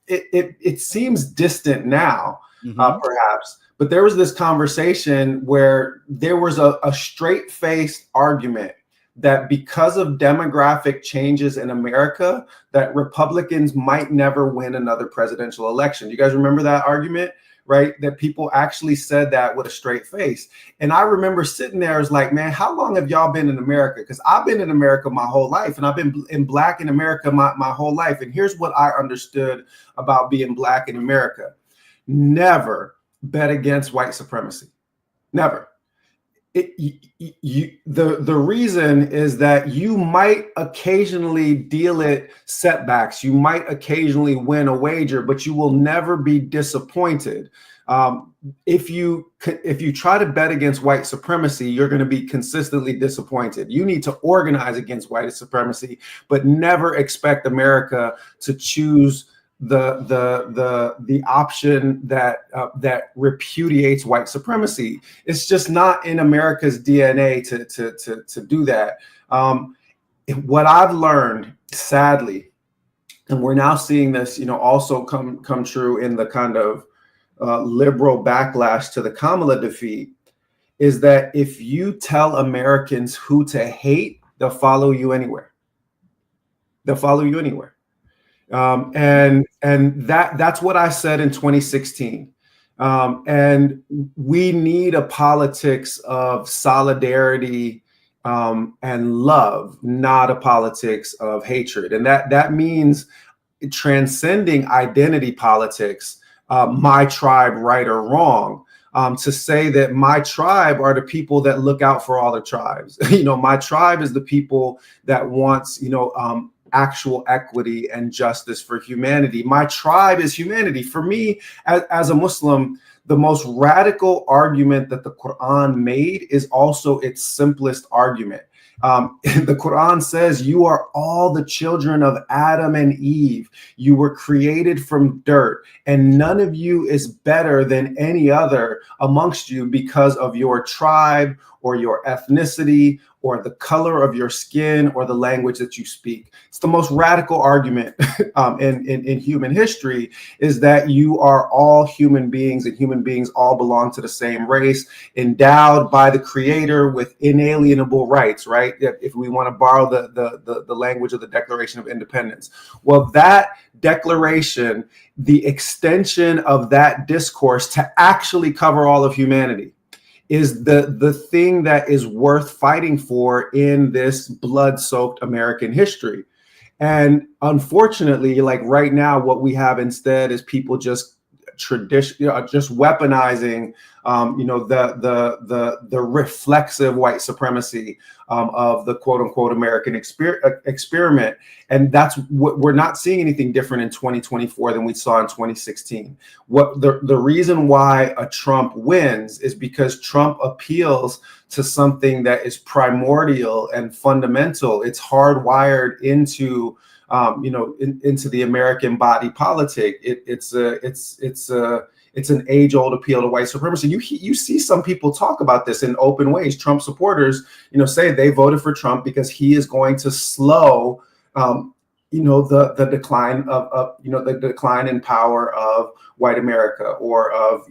It seems distant now, perhaps, but there was this conversation where there was a straight-faced argument that because of demographic changes in America, that Republicans might never win another presidential election. You guys remember that argument, right? That people actually said that with a straight face. And I remember sitting there, I was like, man, how long have y'all been in America? Because I've been in America my whole life, and I've been in Black in America my whole life. And here's what I understood about being Black in America. Never bet against white supremacy. Never. The reason is that you might occasionally deal it setbacks. You might occasionally win a wager, but you will never be disappointed. If you try to bet against white supremacy, you're going to be consistently disappointed. You need to organize against white supremacy, but never expect America to choose the option that repudiates white supremacy. It's just not in America's DNA to do that. What I've learned, sadly, and we're now seeing this, also come true in the kind of liberal backlash to the Kamala defeat, is that if you tell Americans who to hate, they'll follow you anywhere. They'll follow you anywhere. And that's what I said in 2016. And we need a politics of solidarity and love, not a politics of hatred. And that means transcending identity politics, my tribe, right or wrong. To say that my tribe are the people that look out for all the tribes. My tribe is the people that wants, actual equity and justice for humanity. My tribe is humanity. For me, as a Muslim, the most radical argument that the Quran made is also its simplest argument. The Quran says, you are all the children of Adam and Eve. You were created from dirt, and none of you is better than any other amongst you because of your tribe or your ethnicity or the color of your skin or the language that you speak. It's the most radical argument in human history, is that you are all human beings, and human beings all belong to the same race, endowed by the Creator with inalienable rights, right? If we want to borrow the language of the Declaration of Independence. Well, that declaration, the extension of that discourse to actually cover all of humanity, is the thing that is worth fighting for in this blood-soaked American history. And unfortunately, like right now, what we have instead is people just just weaponizing, the reflexive white supremacy of the quote unquote American experiment. And that's what we're not seeing anything different in 2024 than we saw in 2016. What the reason why a Trump wins is because Trump appeals to something that is primordial and fundamental. It's hardwired into into the American body politic. It's an age-old appeal to white supremacy. You see some people talk about this in open ways. Trump supporters, say they voted for Trump because he is going to slow, the decline of the decline in power of white America, or of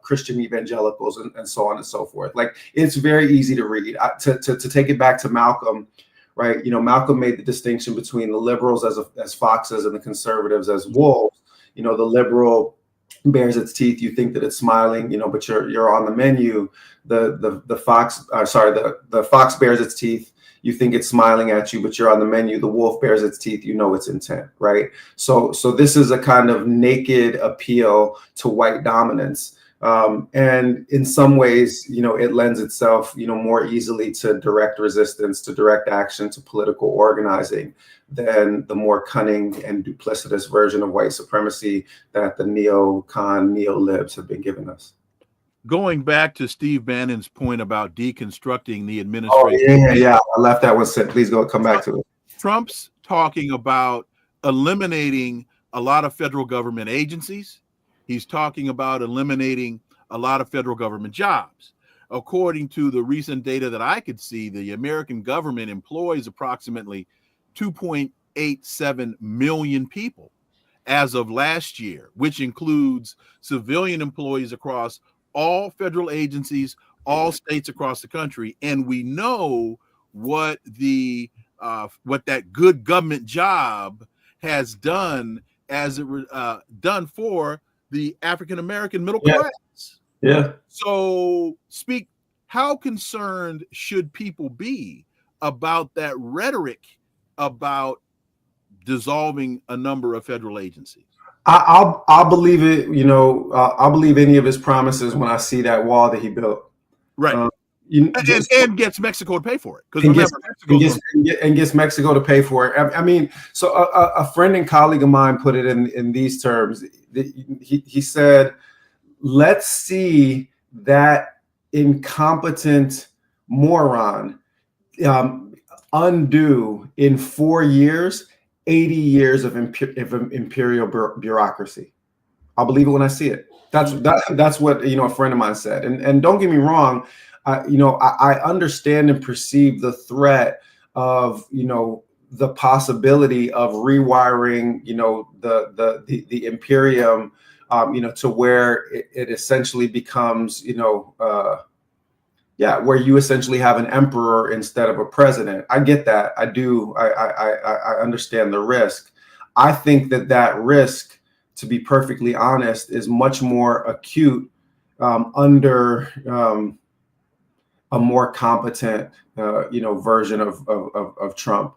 Christian evangelicals, and so on and so forth. Like, it's very easy to read. To take it back to Malcolm. Right, Malcolm made the distinction between the liberals as foxes and the conservatives as wolves. The liberal bares its teeth. You think that it's smiling, but you're on the menu. The fox bares its teeth. You think it's smiling at you, but you're on the menu. The wolf bares its teeth. Its intent, right? So this is a kind of naked appeal to white dominance. And in some ways, it lends itself, more easily to direct resistance, to direct action, to political organizing than the more cunning and duplicitous version of white supremacy that the neocon, neo-libs have been giving us. Going back to Steve Bannon's point about deconstructing the administration. Oh, yeah. I left that one set. Please come back to it. Trump's talking about eliminating a lot of federal government agencies. He's talking about eliminating a lot of federal government jobs. According to the recent data that I could see, the American government employs approximately 2.87 million people as of last year, which includes civilian employees across all federal agencies, all states across the country. And we know what that good government job has done done for the African-American middle class. Yeah. So how concerned should people be about that rhetoric about dissolving a number of federal agencies? I'll believe it. I'll believe any of his promises when I see that wall that he built. Right. And gets Mexico to pay for it, because gets Mexico to pay for it. I mean, so a friend and colleague of mine put it in these terms. He said, "Let's see that incompetent moron undo in 4 years 80 years of imperial bureaucracy. I'll believe it when I see it." That's what a friend of mine said. And don't get me wrong. I understand and perceive the threat of, the possibility of rewiring, the imperium, to where it essentially becomes, where you essentially have an emperor instead of a president. I get that. I do. I understand the risk. I think that risk, to be perfectly honest, is much more acute under a more competent, version of Trump.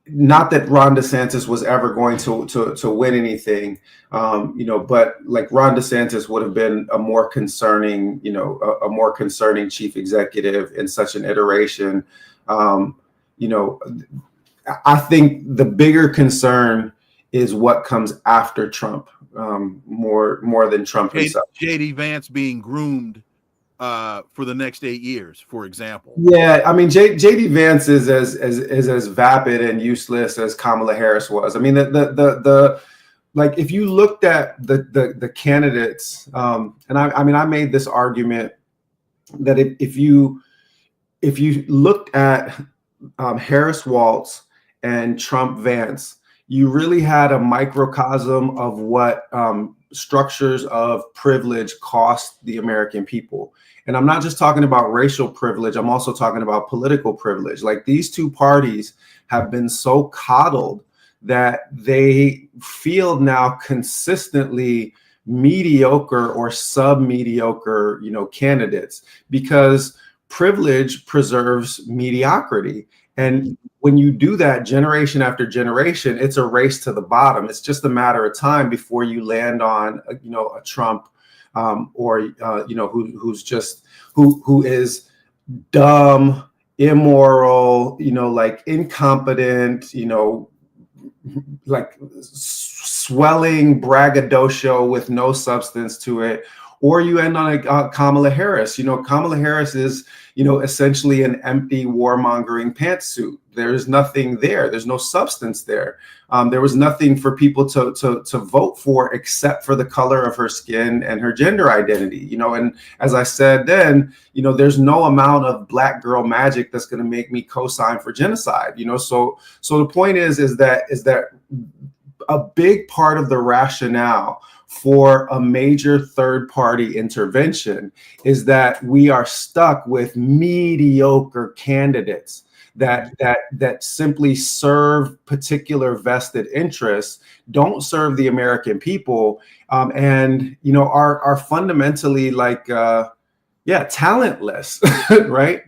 Not that Ron DeSantis was ever going to win anything, but like Ron DeSantis would have been a more concerning chief executive in such an iteration. I think the bigger concern is what comes after Trump, more than Trump himself. JD Vance being groomed for the next 8 years, for example. Yeah, I mean, JD Vance is as vapid and useless as Kamala Harris was. I mean, like, if you looked at the candidates, and I made this argument that if you if you looked at Harris Waltz and Trump Vance, you really had a microcosm of what structures of privilege cost the American people. And I'm not just talking about racial privilege, I'm also talking about political privilege. Like, these two parties have been so coddled that they field now consistently mediocre or sub-mediocre, candidates, because privilege preserves mediocrity. And when you do that generation after generation, it's a race to the bottom. It's just a matter of time before you land on, a Trump, who is dumb, immoral, like incompetent, like swelling braggadocio with no substance to it. Or you end on a Kamala Harris. Kamala Harris is, essentially an empty warmongering pantsuit. There's nothing there. There's no substance there. There was nothing for people to vote for except for the color of her skin and her gender identity. And as I said then, there's no amount of black girl magic that's going to make me co-sign for genocide. So the point is that a big part of the rationale for a major third-party intervention is that we are stuck with mediocre candidates that simply serve particular vested interests, don't serve the American people, and are fundamentally like talentless, right?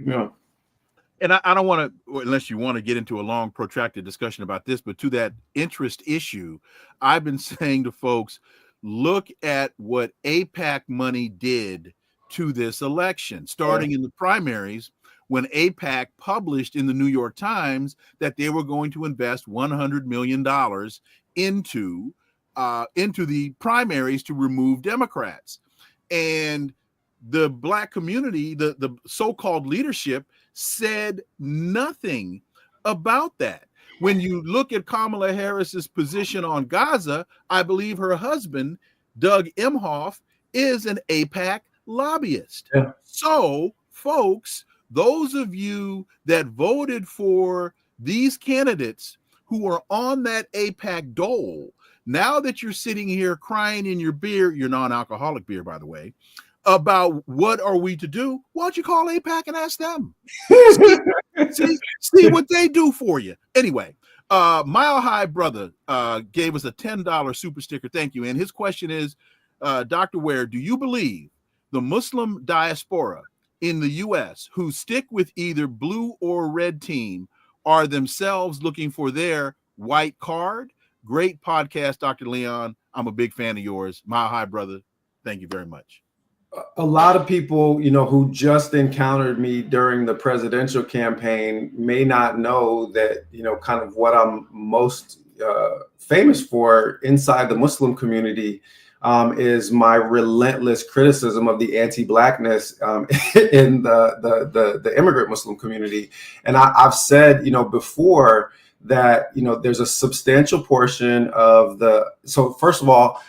And I don't want to, unless you want to get into a long, protracted discussion about this, but to that interest issue, I've been saying to folks, look at what AIPAC money did to this election, starting in the primaries, when AIPAC published in the New York Times that they were going to invest $100 million into the primaries to remove Democrats. And the Black community, the so-called leadership, said nothing about that. When you look at Kamala Harris's position on Gaza, I believe her husband, Doug Emhoff, is an AIPAC lobbyist. Yeah. So, folks, those of you that voted for these candidates who are on that AIPAC dole, now that you're sitting here crying in your beer, your non-alcoholic beer, by the way, about what are we to do, why don't you call AIPAC and ask them? see what they do for you. Anyway, Mile High Brother gave us a $10 super sticker. Thank you. And his question is, Dr. Ware, do you believe the Muslim diaspora in the U.S. who stick with either blue or red team are themselves looking for their white card? Great podcast, Dr. Leon. I'm a big fan of yours. Mile High Brother, thank you very much. A lot of people, who just encountered me during the presidential campaign may not know that, kind of what I'm most famous for inside the Muslim community is my relentless criticism of the anti-Blackness in the immigrant Muslim community. And I've said, before that, there's a substantial portion of so first of all,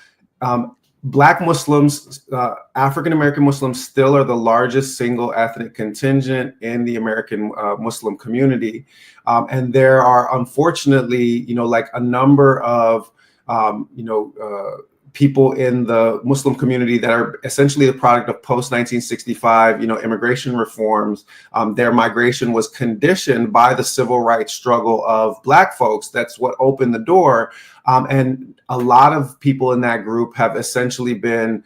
Black Muslims, African-American Muslims still are the largest single ethnic contingent in the American Muslim community. And there are, unfortunately, like a number of, people in the Muslim community that are essentially the product of post-1965, immigration reforms. Their migration was conditioned by the civil rights struggle of Black folks. That's what opened the door. And a lot of people in that group have essentially been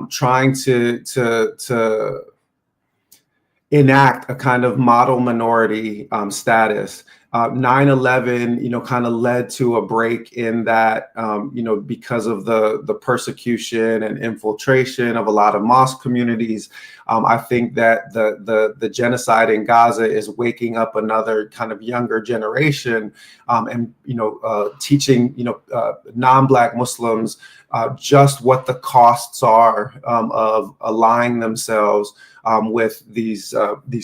trying to enact a kind of model minority status. 9/11, kind of led to a break in that, because of the persecution and infiltration of a lot of mosque communities. I think that the genocide in Gaza is waking up another kind of younger generation, and teaching non-Black Muslims just what the costs are of aligning themselves with these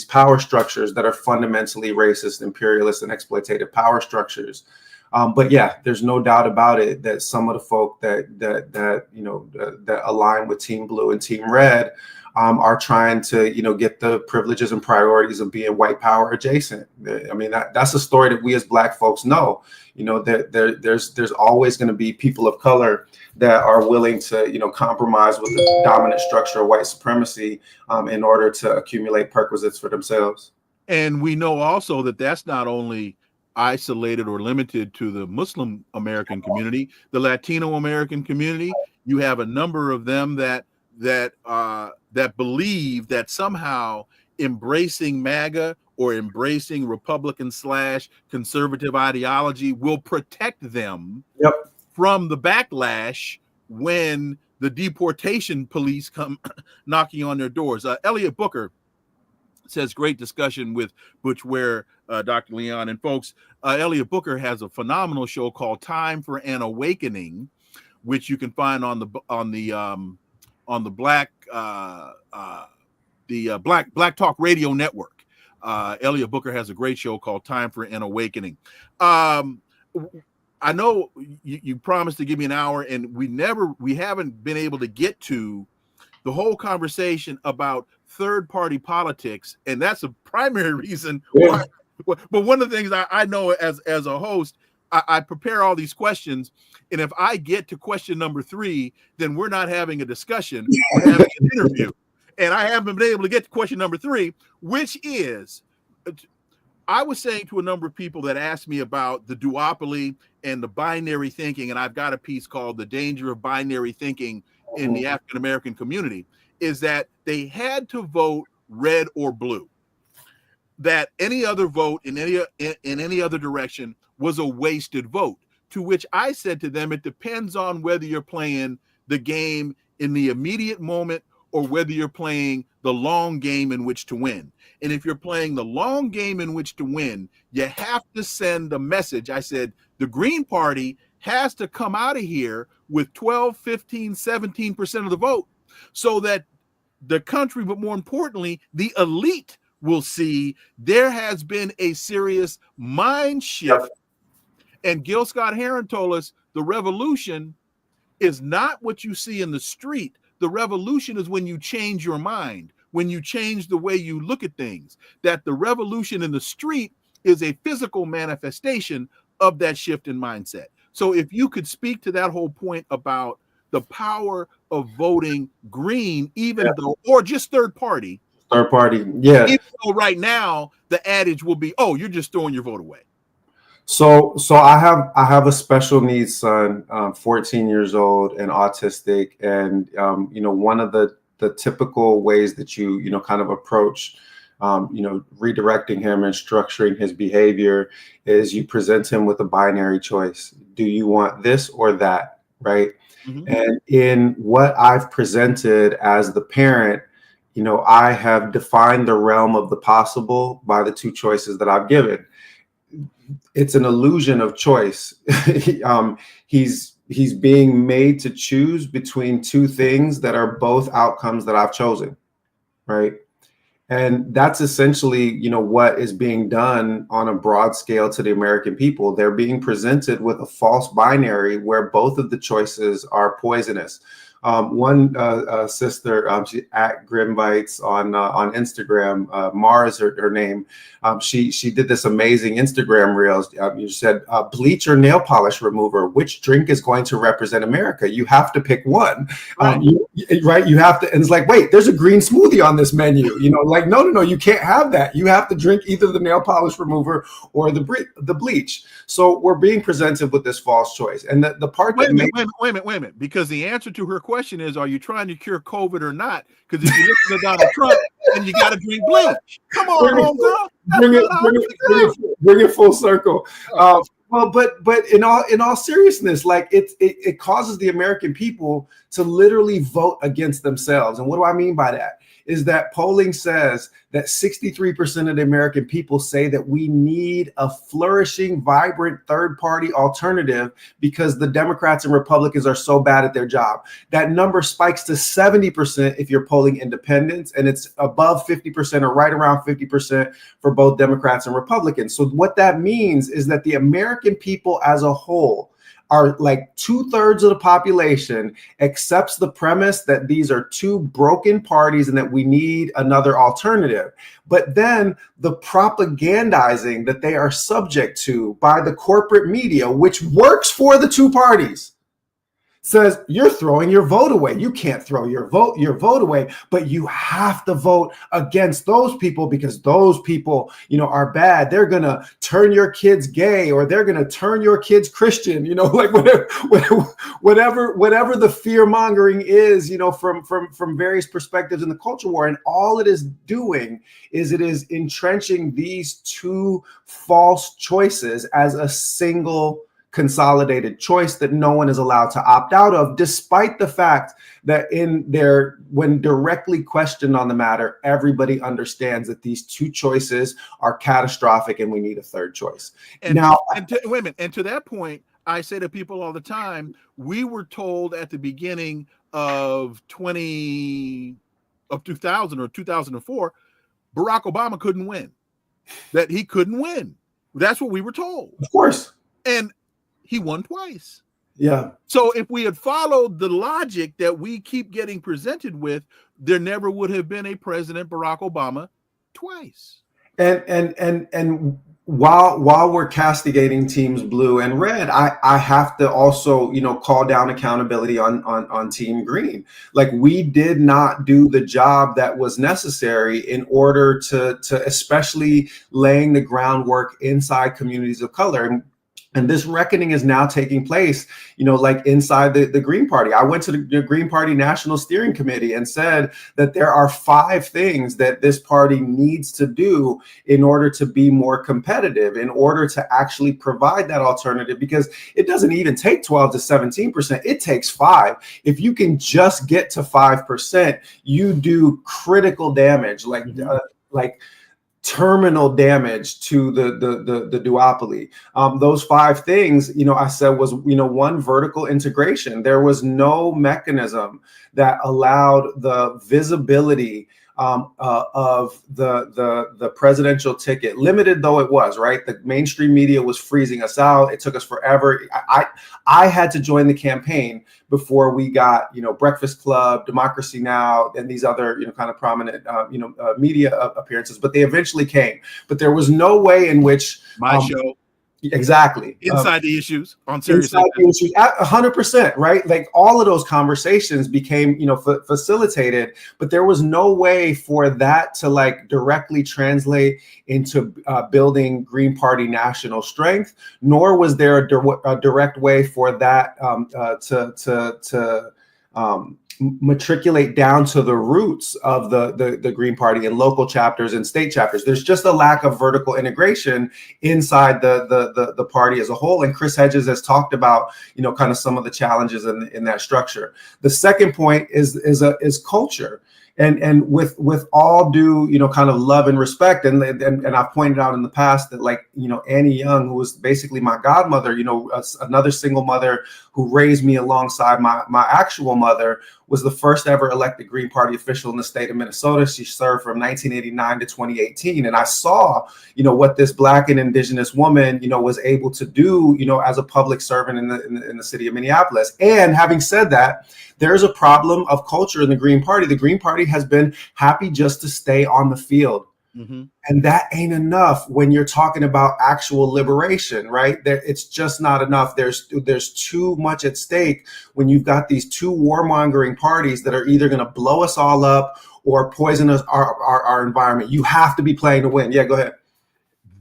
power structures that are fundamentally racist, imperialist, and exploitative power structures. But yeah, there's no doubt about it that some of the folk that align with Team Blue and Team Red are trying to, get the privileges and priorities of being white power adjacent. I mean, that's a story that we as Black folks know. There's always going to be people of color that are willing to, compromise with the dominant structure of white supremacy in order to accumulate perquisites for themselves. And we know also that that's not only isolated or limited to the Muslim American community, the Latino American community. You have a number of them that believe that somehow embracing MAGA or embracing Republican / conservative ideology will protect them from the backlash when the deportation police come knocking on their doors. Elliot Booker says, great discussion with Butch Ware, Dr. Leon. And folks, Elliot Booker has a phenomenal show called Time for an Awakening, which you can find on the Black Talk Radio Network. Elliot Booker has a great show called Time for an Awakening. I know you promised to give me an hour, and we haven't been able to get to the whole conversation about third-party politics, and that's a primary reason why. But one of the things I know as a host, I prepare all these questions, and if I get to question number 3, then we're not having a discussion, we're having an interview. And I haven't been able to get to question number 3, which is, I was saying to a number of people that asked me about the duopoly and the binary thinking, and I've got a piece called The Danger of Binary Thinking in the African American Community, is that they had to vote red or blue. That any other vote in any other direction was a wasted vote. To which I said to them, it depends on whether you're playing the game in the immediate moment or whether you're playing the long game in which to win. And if you're playing the long game in which to win, you have to send a message. I said, the Green Party has to come out of here with 12, 15, 17% of the vote so that the country, but more importantly, the elite will see there has been a serious mind shift. And Gil Scott-Heron told us the revolution is not what you see in the street. The revolution is when you change your mind, when you change the way you look at things. That the revolution in the street is a physical manifestation of that shift in mindset. So if you could speak to that whole point about the power of voting green, even though, or just third party. Yeah. Even though right now the adage will be, oh, you're just throwing your vote away. So I have a special needs son, 14 years old and autistic. And, one of the typical ways that you kind of approach, redirecting him and structuring his behavior is you present him with a binary choice. Do you want this or that? Right. Mm-hmm. And in what I've presented as the parent, I have defined the realm of the possible by the 2 choices that I've given. It's an illusion of choice. He's being made to choose between 2 things that are both outcomes that I've chosen, right? And that's essentially, what is being done on a broad scale to the American people. They're being presented with a false binary where both of the choices are poisonous. One sister, she at Grimbites on Instagram, Mars her name. She did this amazing Instagram reels. You said bleach or nail polish remover. Which drink is going to represent America? You have to pick one, right? You have to, and it's like, wait, there's a green smoothie on this menu. No, you can't have that. You have to drink either the nail polish remover or the bleach. So we're being presented with this false choice, and the part wait a minute, because the answer to her question is, are you trying to cure COVID or not? Because if you listen to Donald Trump, then you got to drink bleach. Come on, homegirl. Bring it full circle. Well, but in all seriousness, like it causes the American people to literally vote against themselves. And what do I mean by that? Is that polling says that 63% of the American people say that we need a flourishing, vibrant third-party alternative because the Democrats and Republicans are so bad at their job. That number spikes to 70% if you're polling independents, and it's above 50% or right around 50% for both Democrats and Republicans. So what that means is that the American people as a whole are like 2/3 of the population accepts the premise that these are two broken parties and that we need another alternative. But then the propagandizing that they are subject to by the corporate media, which works for the two parties, says you're throwing your vote away. You can't throw your vote away, but you have to vote against those people because those people, are bad. They're going to turn your kids gay, or they're going to turn your kids Christian, like whatever the fear mongering is, from various perspectives in the culture war. And all it is doing is it is entrenching these two false choices as a single consolidated choice that no one is allowed to opt out of, despite the fact that when directly questioned on the matter, everybody understands that these two choices are catastrophic and we need a third choice. Wait a minute. And to that point, I say to people all the time, we were told at the beginning of 2000 or 2004, Barack Obama couldn't win, that he couldn't win. That's what we were told. Of course. And he won twice. Yeah. So if we had followed the logic that we keep getting presented with, there never would have been a President Barack Obama twice. And while we're castigating teams blue and red, I have to also, call down accountability on Team Green. Like, we did not do the job that was necessary in order to especially laying the groundwork inside communities of color. And this reckoning is now taking place, like inside the Green Party. I went to the Green Party National Steering Committee and said that there are 5 things that this party needs to do in order to be more competitive, in order to actually provide that alternative, because it doesn't even take 12 to 17%. It takes 5. If you can just get to 5%, you do critical damage, like terminal damage to the duopoly. Those 5 things, I said was, 1, vertical integration. There was no mechanism that allowed the visibility of the presidential ticket, limited though it was, right? The mainstream media was freezing us out. It took us forever. I had to join the campaign before we got, Breakfast Club, Democracy Now, and these other, kind of prominent, media appearances, but they eventually came. But there was no way in which my show. Exactly. Inside the issues on Sirius. Inside the issues, 100%, right? Like, all of those conversations became, facilitated, but there was no way for that to directly translate into building Green Party national strength, nor was there a direct way for that to matriculate down to the roots of the Green Party and local chapters and state chapters. There's just a lack of vertical integration inside the party as a whole. And Chris Hedges has talked about, kind of some of the challenges in that structure. The second point is culture. And with all due, kind of love and respect, and I've pointed out in the past that, Annie Young, who was basically my godmother, another single mother who raised me alongside my actual mother, was the first ever elected Green Party official in the state of Minnesota. She served from 1989 to 2018. And I saw, what this Black and Indigenous woman, was able to do, as a public servant in the city of Minneapolis. And having said that, there's a problem of culture in the Green Party. The Green Party has been happy just to stay on the field. Mm-hmm. And that ain't enough when you're talking about actual liberation, right? It's just not enough. There's too much at stake when you've got these two warmongering parties that are either going to blow us all up or poison us, our environment. You have to be playing to win. Yeah, go ahead.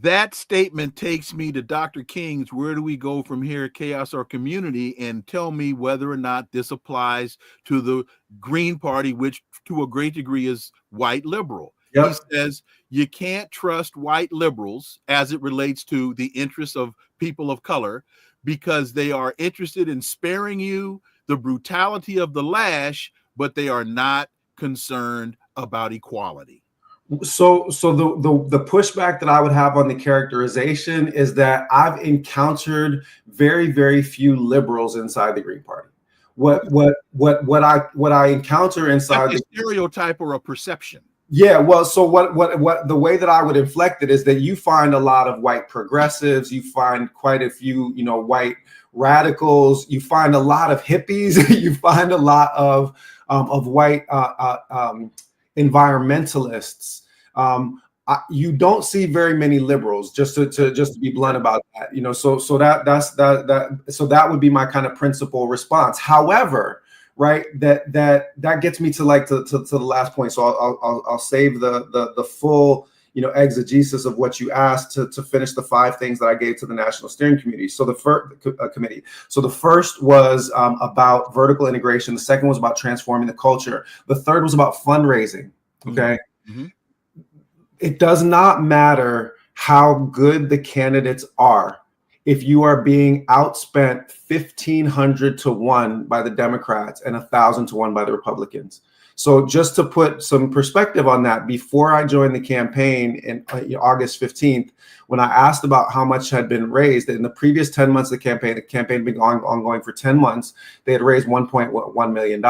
That statement takes me to Dr. King's "Where do we go from here, chaos or community?" and tell me whether or not this applies to the Green Party, which to a great degree is white liberal. Yep. He says you can't trust white liberals as it relates to the interests of people of color because they are interested in sparing you the brutality of the lash, but they are not concerned about equality. So the pushback that I would have on the characterization is that I've encountered very, very few liberals inside the Green Party. What I encounter inside That's a stereotype or a perception. Yeah, well, so what the way that I would inflect it is that you find a lot of white progressives, you find quite a few, white radicals, you find a lot of hippies, you find a lot of white environmentalists. You don't see very many liberals, just to be blunt about that, so that would be my kind of principal response. However, right, that gets me to the last point. So I'll save the full exegesis of what you asked to finish the 5 things that I gave to the National Steering Committee. So the first was about vertical integration. The second was about transforming the culture. The third was about fundraising. Okay. Mm-hmm. It does not matter how good the candidates are if you are being outspent 1,500 to 1 by the Democrats and 1,000 to 1 by the Republicans. So just to put some perspective on that, before I joined the campaign in August 15th, when I asked about how much had been raised in the previous 10 months of the campaign had been ongoing for 10 months, they had raised $1.1 million.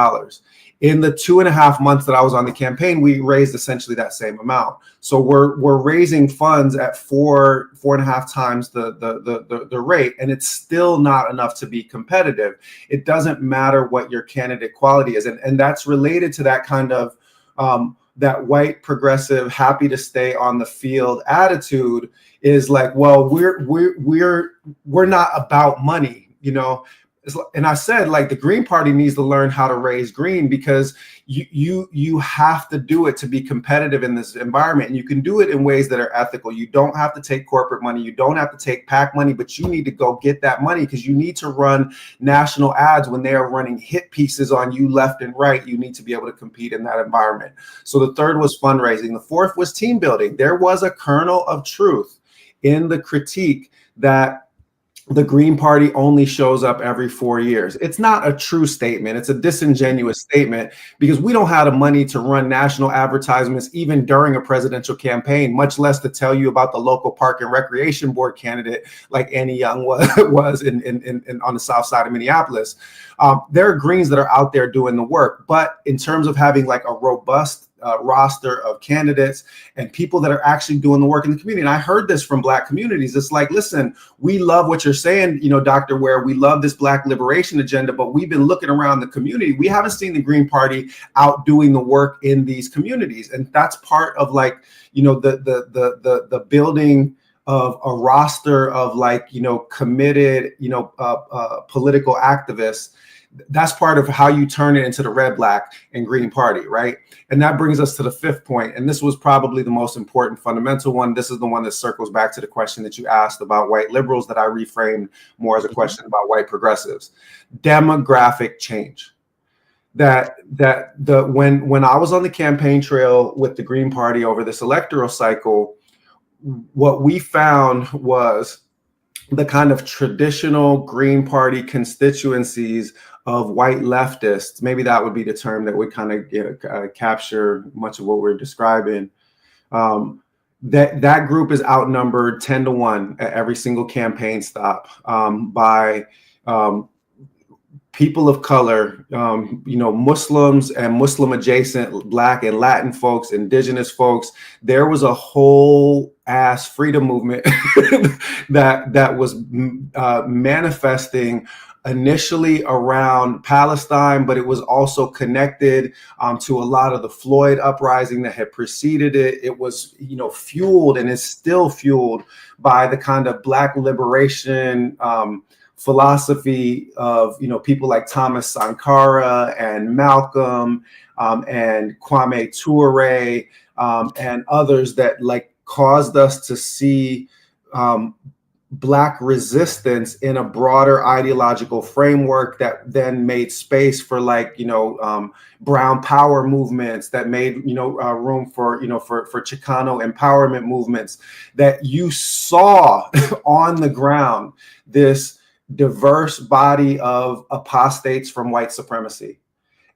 In the 2.5 months that I was on the campaign, we raised essentially that same amount. So we're raising funds at 4.5 times the rate, and it's still not enough to be competitive. It doesn't matter what your candidate quality is, and that's related to that kind of that white progressive happy to stay on the field attitude. Is like, well, we're not about money, And I said, the Green Party needs to learn how to raise green, because you have to do it to be competitive in this environment. And you can do it in ways that are ethical. You don't have to take corporate money. You don't have to take PAC money, but you need to go get that money, because you need to run national ads when they are running hit pieces on you left and right. You need to be able to compete in that environment. So the third was fundraising. The fourth was team building. There was a kernel of truth in the critique that the Green Party only shows up every 4 years. It's not a true statement. It's a disingenuous statement, because we don't have the money to run national advertisements even during a presidential campaign, much less to tell you about the local park and recreation board candidate like Annie Young was in on the south side of Minneapolis. There are Greens that are out there doing the work, but in terms of having a robust roster of candidates and people that are actually doing the work in the community. And I heard this from Black communities. It's like, listen, we love what you're saying, Dr. Ware, we love this Black liberation agenda, but we've been looking around the community. We haven't seen the Green Party out doing the work in these communities. And that's part of the building of a roster of committed, political activists. That's part of how you turn it into the red, black, and green party, right? And that brings us to the fifth point. And this was probably the most important fundamental one. This is the one that circles back to the question that you asked about white liberals that I reframed more as a question about white progressives. Demographic change. When I was on the campaign trail with the Green Party over this electoral cycle, what we found was the kind of traditional Green Party constituencies of white leftists. Maybe that would be the term that would kind of capture much of what we're describing. That group is outnumbered 10 to 1 at every single campaign stop by people of color, Muslims and Muslim adjacent Black and Latin folks, indigenous folks. There was a whole ass freedom movement that was manifesting initially around Palestine, but it was also connected to a lot of the Floyd uprising that had preceded it. It was, fueled and is still fueled by the kind of Black liberation philosophy of, people like Thomas Sankara and Malcolm and Kwame Ture and others that caused us to see Black resistance in a broader ideological framework that then made space for brown power movements, that made room for Chicano empowerment movements, that you saw on the ground this diverse body of apostates from white supremacy.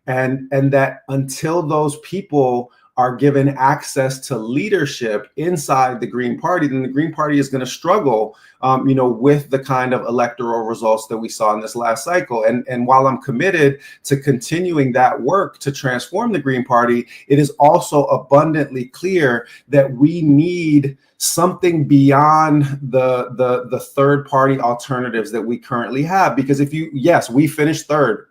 And that until those people are given access to leadership inside the Green Party, then the Green Party is going to struggle, with the kind of electoral results that we saw in this last cycle. And while I'm committed to continuing that work to transform the Green Party, it is also abundantly clear that we need something beyond the third party alternatives that we currently have. Because yes, we finished third,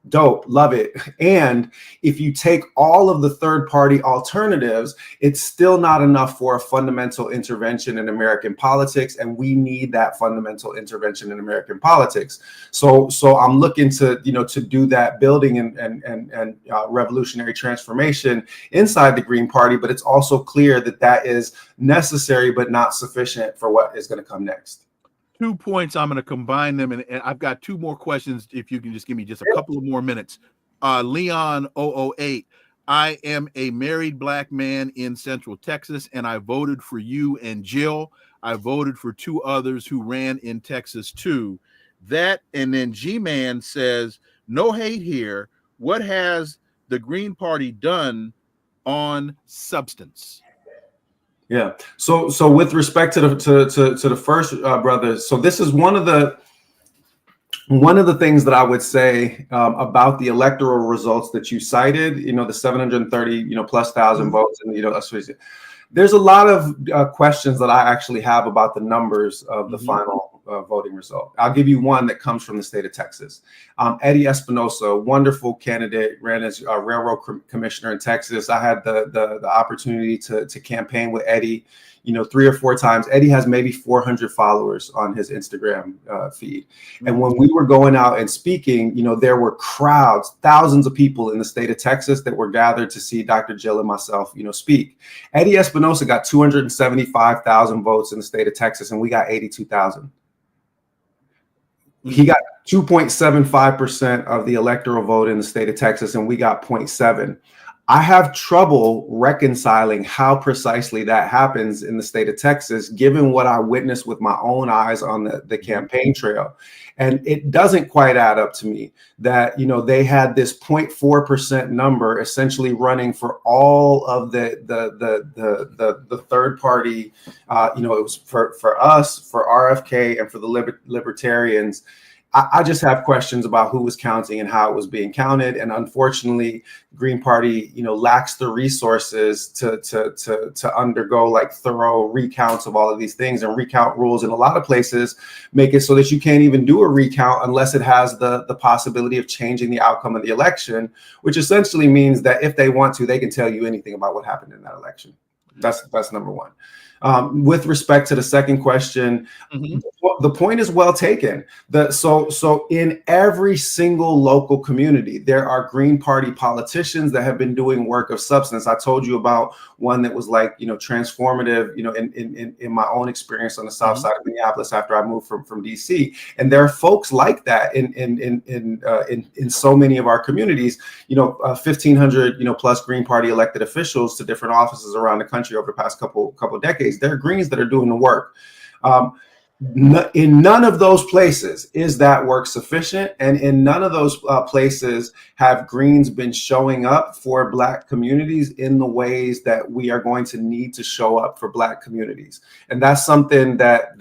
dope, love it. And if you take all of the third party alternatives, it's still not enough for a fundamental intervention in American politics. And we need that fundamental intervention in American politics. So I'm looking to, to do that building and revolutionary transformation inside the Green Party. But it's also clear that that is necessary, but not sufficient for what is going to come next. 2 points. I'm going to combine them, and I've got 2 more questions. If you can just give me just a couple of more minutes. Leon 008, I am a married Black man in Central Texas, and I voted for you and Jill. I voted for 2 others who ran in Texas too. That, and then G-Man says, no hate here. What has the Green Party done on substance? Yeah. So with respect to the first brother, so this is one of the things that I would say about the electoral results that you cited. The 730 plus thousand votes, and there's a lot of questions that I actually have about the numbers of the final voting result. I'll give you one that comes from the state of Texas. Eddie Espinosa, wonderful candidate, ran as railroad commissioner in Texas. I had the opportunity to campaign with Eddie, 3 or 4 times. Eddie has maybe 400 followers on his Instagram feed. And when we were going out and speaking, there were crowds, thousands of people in the state of Texas that were gathered to see Dr. Jill and myself, speak. Eddie Espinosa got 275,000 votes in the state of Texas, and we got 82,000. He got 2.75% of the electoral vote in the state of Texas, and we got 0.7. I have trouble reconciling how precisely that happens in the state of Texas, given what I witnessed with my own eyes on the campaign trail. And it doesn't quite add up to me that, they had this 0.4% number essentially running for all of the third party, it was for us, for RFK, and for the libertarians. I just have questions about who was counting and how it was being counted. And unfortunately, Green Party, lacks the resources to undergo like thorough recounts of all of these things, and recount rules in a lot of places make it so that you can't even do a recount unless it has the possibility of changing the outcome of the election, which essentially means that if they want to, they can tell you anything about what happened in that election. That's number one. With respect to the second question, the point is well taken. So in every single local community, there are Green Party politicians that have been doing work of substance. I told you about one that was like, transformative, in my own experience on the south side of Minneapolis after I moved from DC. And there are folks like that in so many of our communities, 1,500, plus Green Party elected officials to different offices around the country over the past couple decades. There are Greens that are doing the work. In none of those places is that work sufficient, and in none of those places have Greens been showing up for Black communities in the ways that we are going to need to show up for Black communities. And that's something that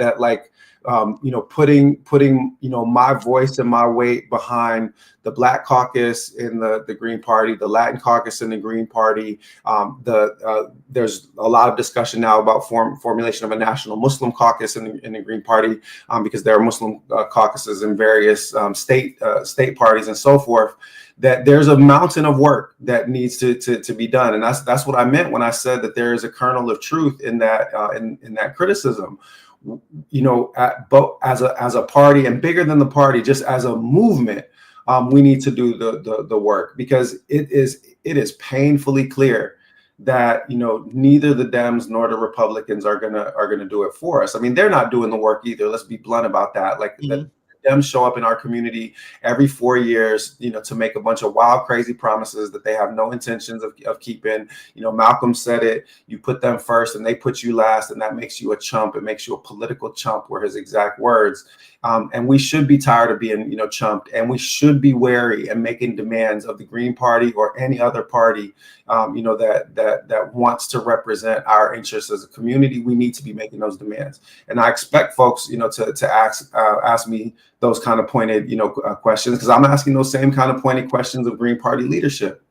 putting my voice and my weight behind the Black caucus in the Green Party, the Latin caucus in the Green Party. There's a lot of discussion now about formulation of a national Muslim caucus in the Green Party, because there are Muslim caucuses in various state parties and so forth. That there's a mountain of work that needs to be done, and that's what I meant when I said that there is a kernel of truth in that in that criticism. But as a party, and bigger than the party, just as a movement, we need to do the work, because it is painfully clear that neither the Dems nor the Republicans are gonna do it for us. I mean, they're not doing the work either. Let's be blunt about that. Like them show up in our community every 4 years, to make a bunch of wild, crazy promises that they have no intentions of keeping. Malcolm said it, you put them first and they put you last, and that makes you a chump. It makes you a political chump, were his exact words. And we should be tired of being, chumped, and we should be wary and making demands of the Green Party or any other party, that wants to represent our interests as a community. We need to be making those demands, and I expect folks, to ask me those kind of pointed, questions, because I'm asking those same kind of pointed questions of Green Party leadership.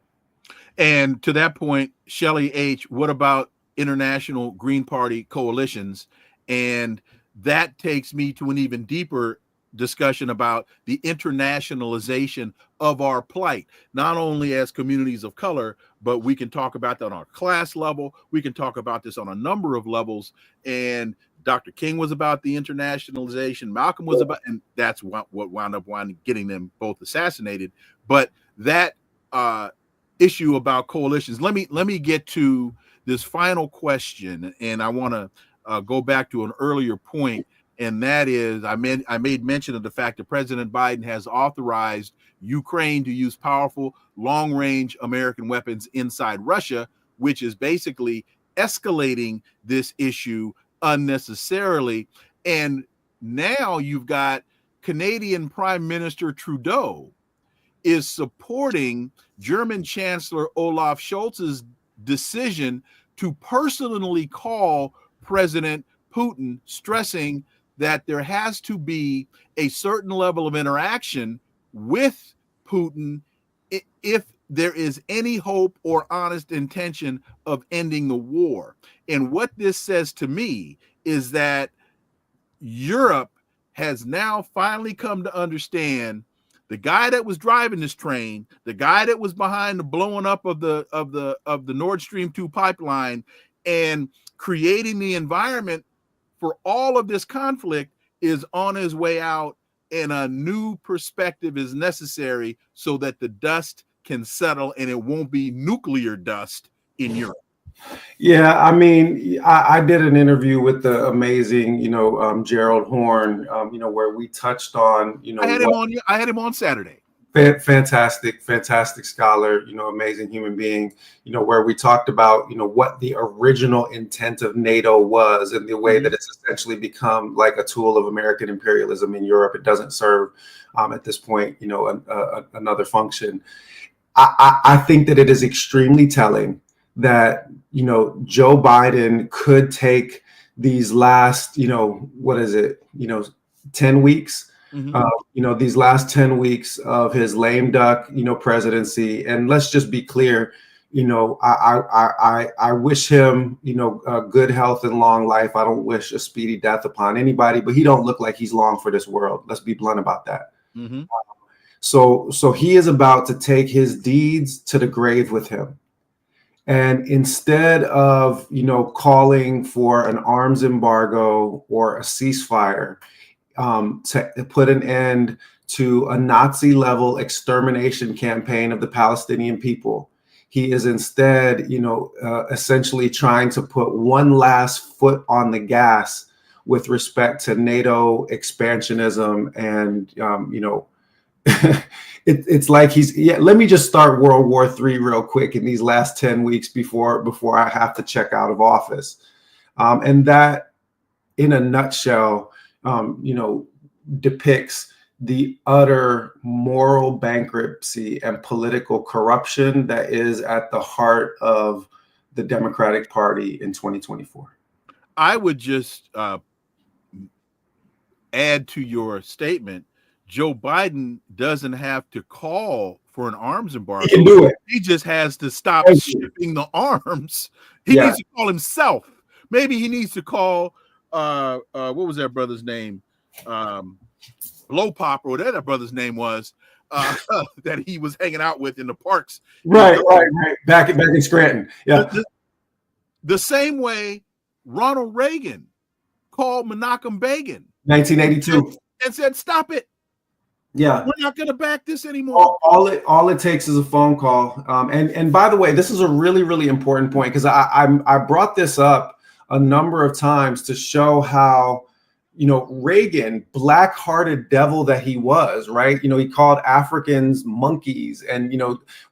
And to that point, Shelley H., what about international Green Party coalitions? And that takes me to an even deeper discussion about the internationalization of our plight, not only as communities of color, but we can talk about that on our class level. We can talk about this on a number of levels. And Dr. King was about the internationalization. Malcolm was about, and that's what wound up getting them both assassinated. But that issue about coalitions, let me get to this final question, and I want to go back to an earlier point, and that is I made mention of the fact that President Biden has authorized Ukraine to use powerful long-range American weapons inside Russia, which is basically escalating this issue unnecessarily. And now you've got Canadian Prime Minister Trudeau is supporting German Chancellor Olaf Scholz's decision to personally call President Putin, stressing that there has to be a certain level of interaction with Putin if there is any hope or honest intention of ending the war. And what this says to me is that Europe has now finally come to understand the guy that was driving this train, the guy that was behind the blowing up of the Nord Stream 2 pipeline and creating the environment for all of this conflict, is on his way out, and a new perspective is necessary so that the dust can settle and it won't be nuclear dust in Europe. Yeah, I mean, I did an interview with the amazing, Gerald Horn, where we touched on, I had him on Saturday. Fantastic scholar, amazing human being, where we talked about, what the original intent of NATO was, and the way that it's essentially become like a tool of American imperialism in Europe. It doesn't serve at this point, another function. I think that it is extremely telling that, Joe Biden could take these last, 10 weeks, these last 10 weeks of his lame duck, presidency. And let's just be clear, I wish him, good health and long life. I don't wish a speedy death upon anybody, but he don't look like he's long for this world. Let's be blunt about that. So he is about to take his deeds to the grave with him. And instead of, calling for an arms embargo or a ceasefire, to put an end to a Nazi-level extermination campaign of the Palestinian people, he is instead, essentially trying to put one last foot on the gas with respect to NATO expansionism. And, it's like let me just start World War III real quick in these last 10 weeks before I have to check out of office. And that, in a nutshell, depicts the utter moral bankruptcy and political corruption that is at the heart of the Democratic Party in 2024. I would just add to your statement, Joe Biden doesn't have to call for an arms embargo. He can do it. He just has to stop shipping the arms. He needs to call himself. Maybe he needs to call what was that brother's name? Blow Pop, or whatever that brother's name was, that he was hanging out with in the parks. Right. Back in Scranton. Yeah. The same way Ronald Reagan called Menachem Begin 1982 and said, "Stop it. Yeah, we're not going to back this anymore." All it takes is a phone call. And by the way, this is a really, really important point, because I brought this up a number of times to show how Reagan, black-hearted devil that he was, right? He called Africans monkeys, and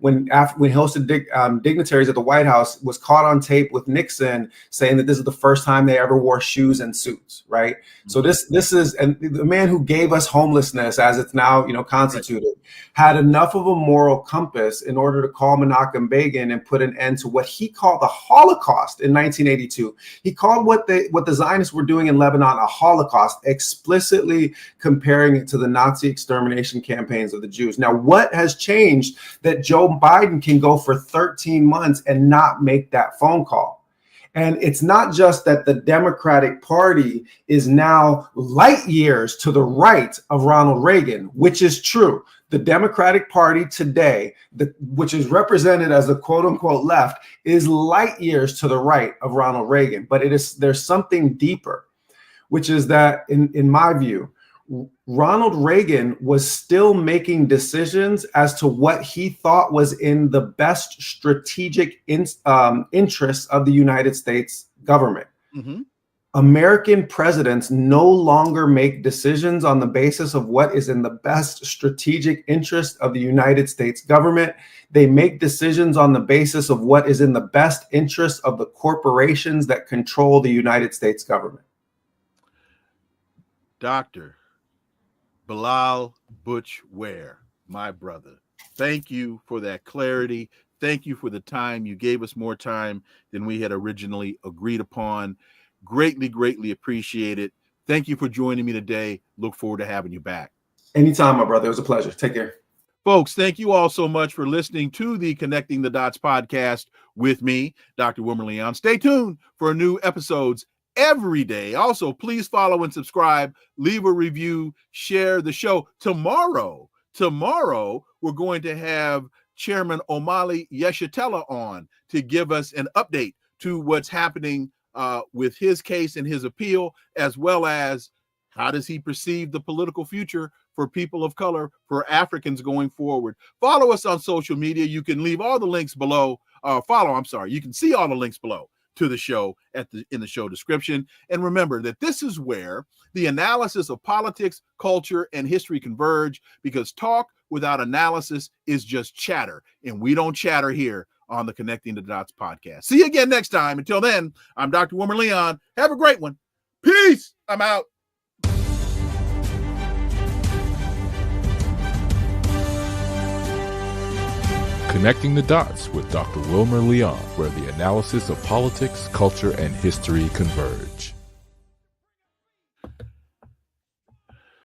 when he hosted dignitaries at the White House, was caught on tape with Nixon saying that this is the first time they ever wore shoes and suits, right? So this is, and the man who gave us homelessness as it's now constituted, had enough of a moral compass in order to call Menachem Begin and put an end to what he called the Holocaust in 1982. He called what the Zionists were doing in Lebanon a Holocaust, explicitly comparing it to the Nazi extermination campaigns of the Jews. Now, what has changed that Joe Biden can go for 13 months and not make that phone call? And it's not just that the Democratic Party is now light years to the right of Ronald Reagan, which is true. The Democratic Party today, which is represented as the quote unquote left, is light years to the right of Ronald Reagan. But there's something deeper, which is that, in my view, Ronald Reagan was still making decisions as to what he thought was in the best strategic interests of the United States government. Mm-hmm. American presidents no longer make decisions on the basis of what is in the best strategic interest of the United States government. They make decisions on the basis of what is in the best interest of the corporations that control the United States government. Dr. Bilal Butch Ware, my brother, thank you for that clarity. Thank you for the time. You gave us more time than we had originally agreed upon. Greatly, greatly appreciate it. Thank you for joining me today. Look forward to having you back. Anytime, my brother. It was a pleasure. Take care. Folks, thank you all so much for listening to the Connecting the Dots podcast with me, Dr. Wilmer Leon. Stay tuned for new episodes every day. Also, please follow and subscribe, leave a review, share the show. Tomorrow, we're going to have Chairman Omali Yeshitela on to give us an update to what's happening with his case and his appeal, as well as how does he perceive the political future for people of color, for Africans going forward. Follow us on social media. You can leave all the links below. You can see all the links below to the show in the show description. And remember that this is where the analysis of politics, culture, and history converge, because talk without analysis is just chatter. And we don't chatter here on the Connecting the Dots podcast. See you again next time. Until then, I'm Dr. Wilmer Leon. Have a great one. Peace. I'm out. Connecting the Dots with Dr. Wilmer Leon, where the analysis of politics, culture, and history converge.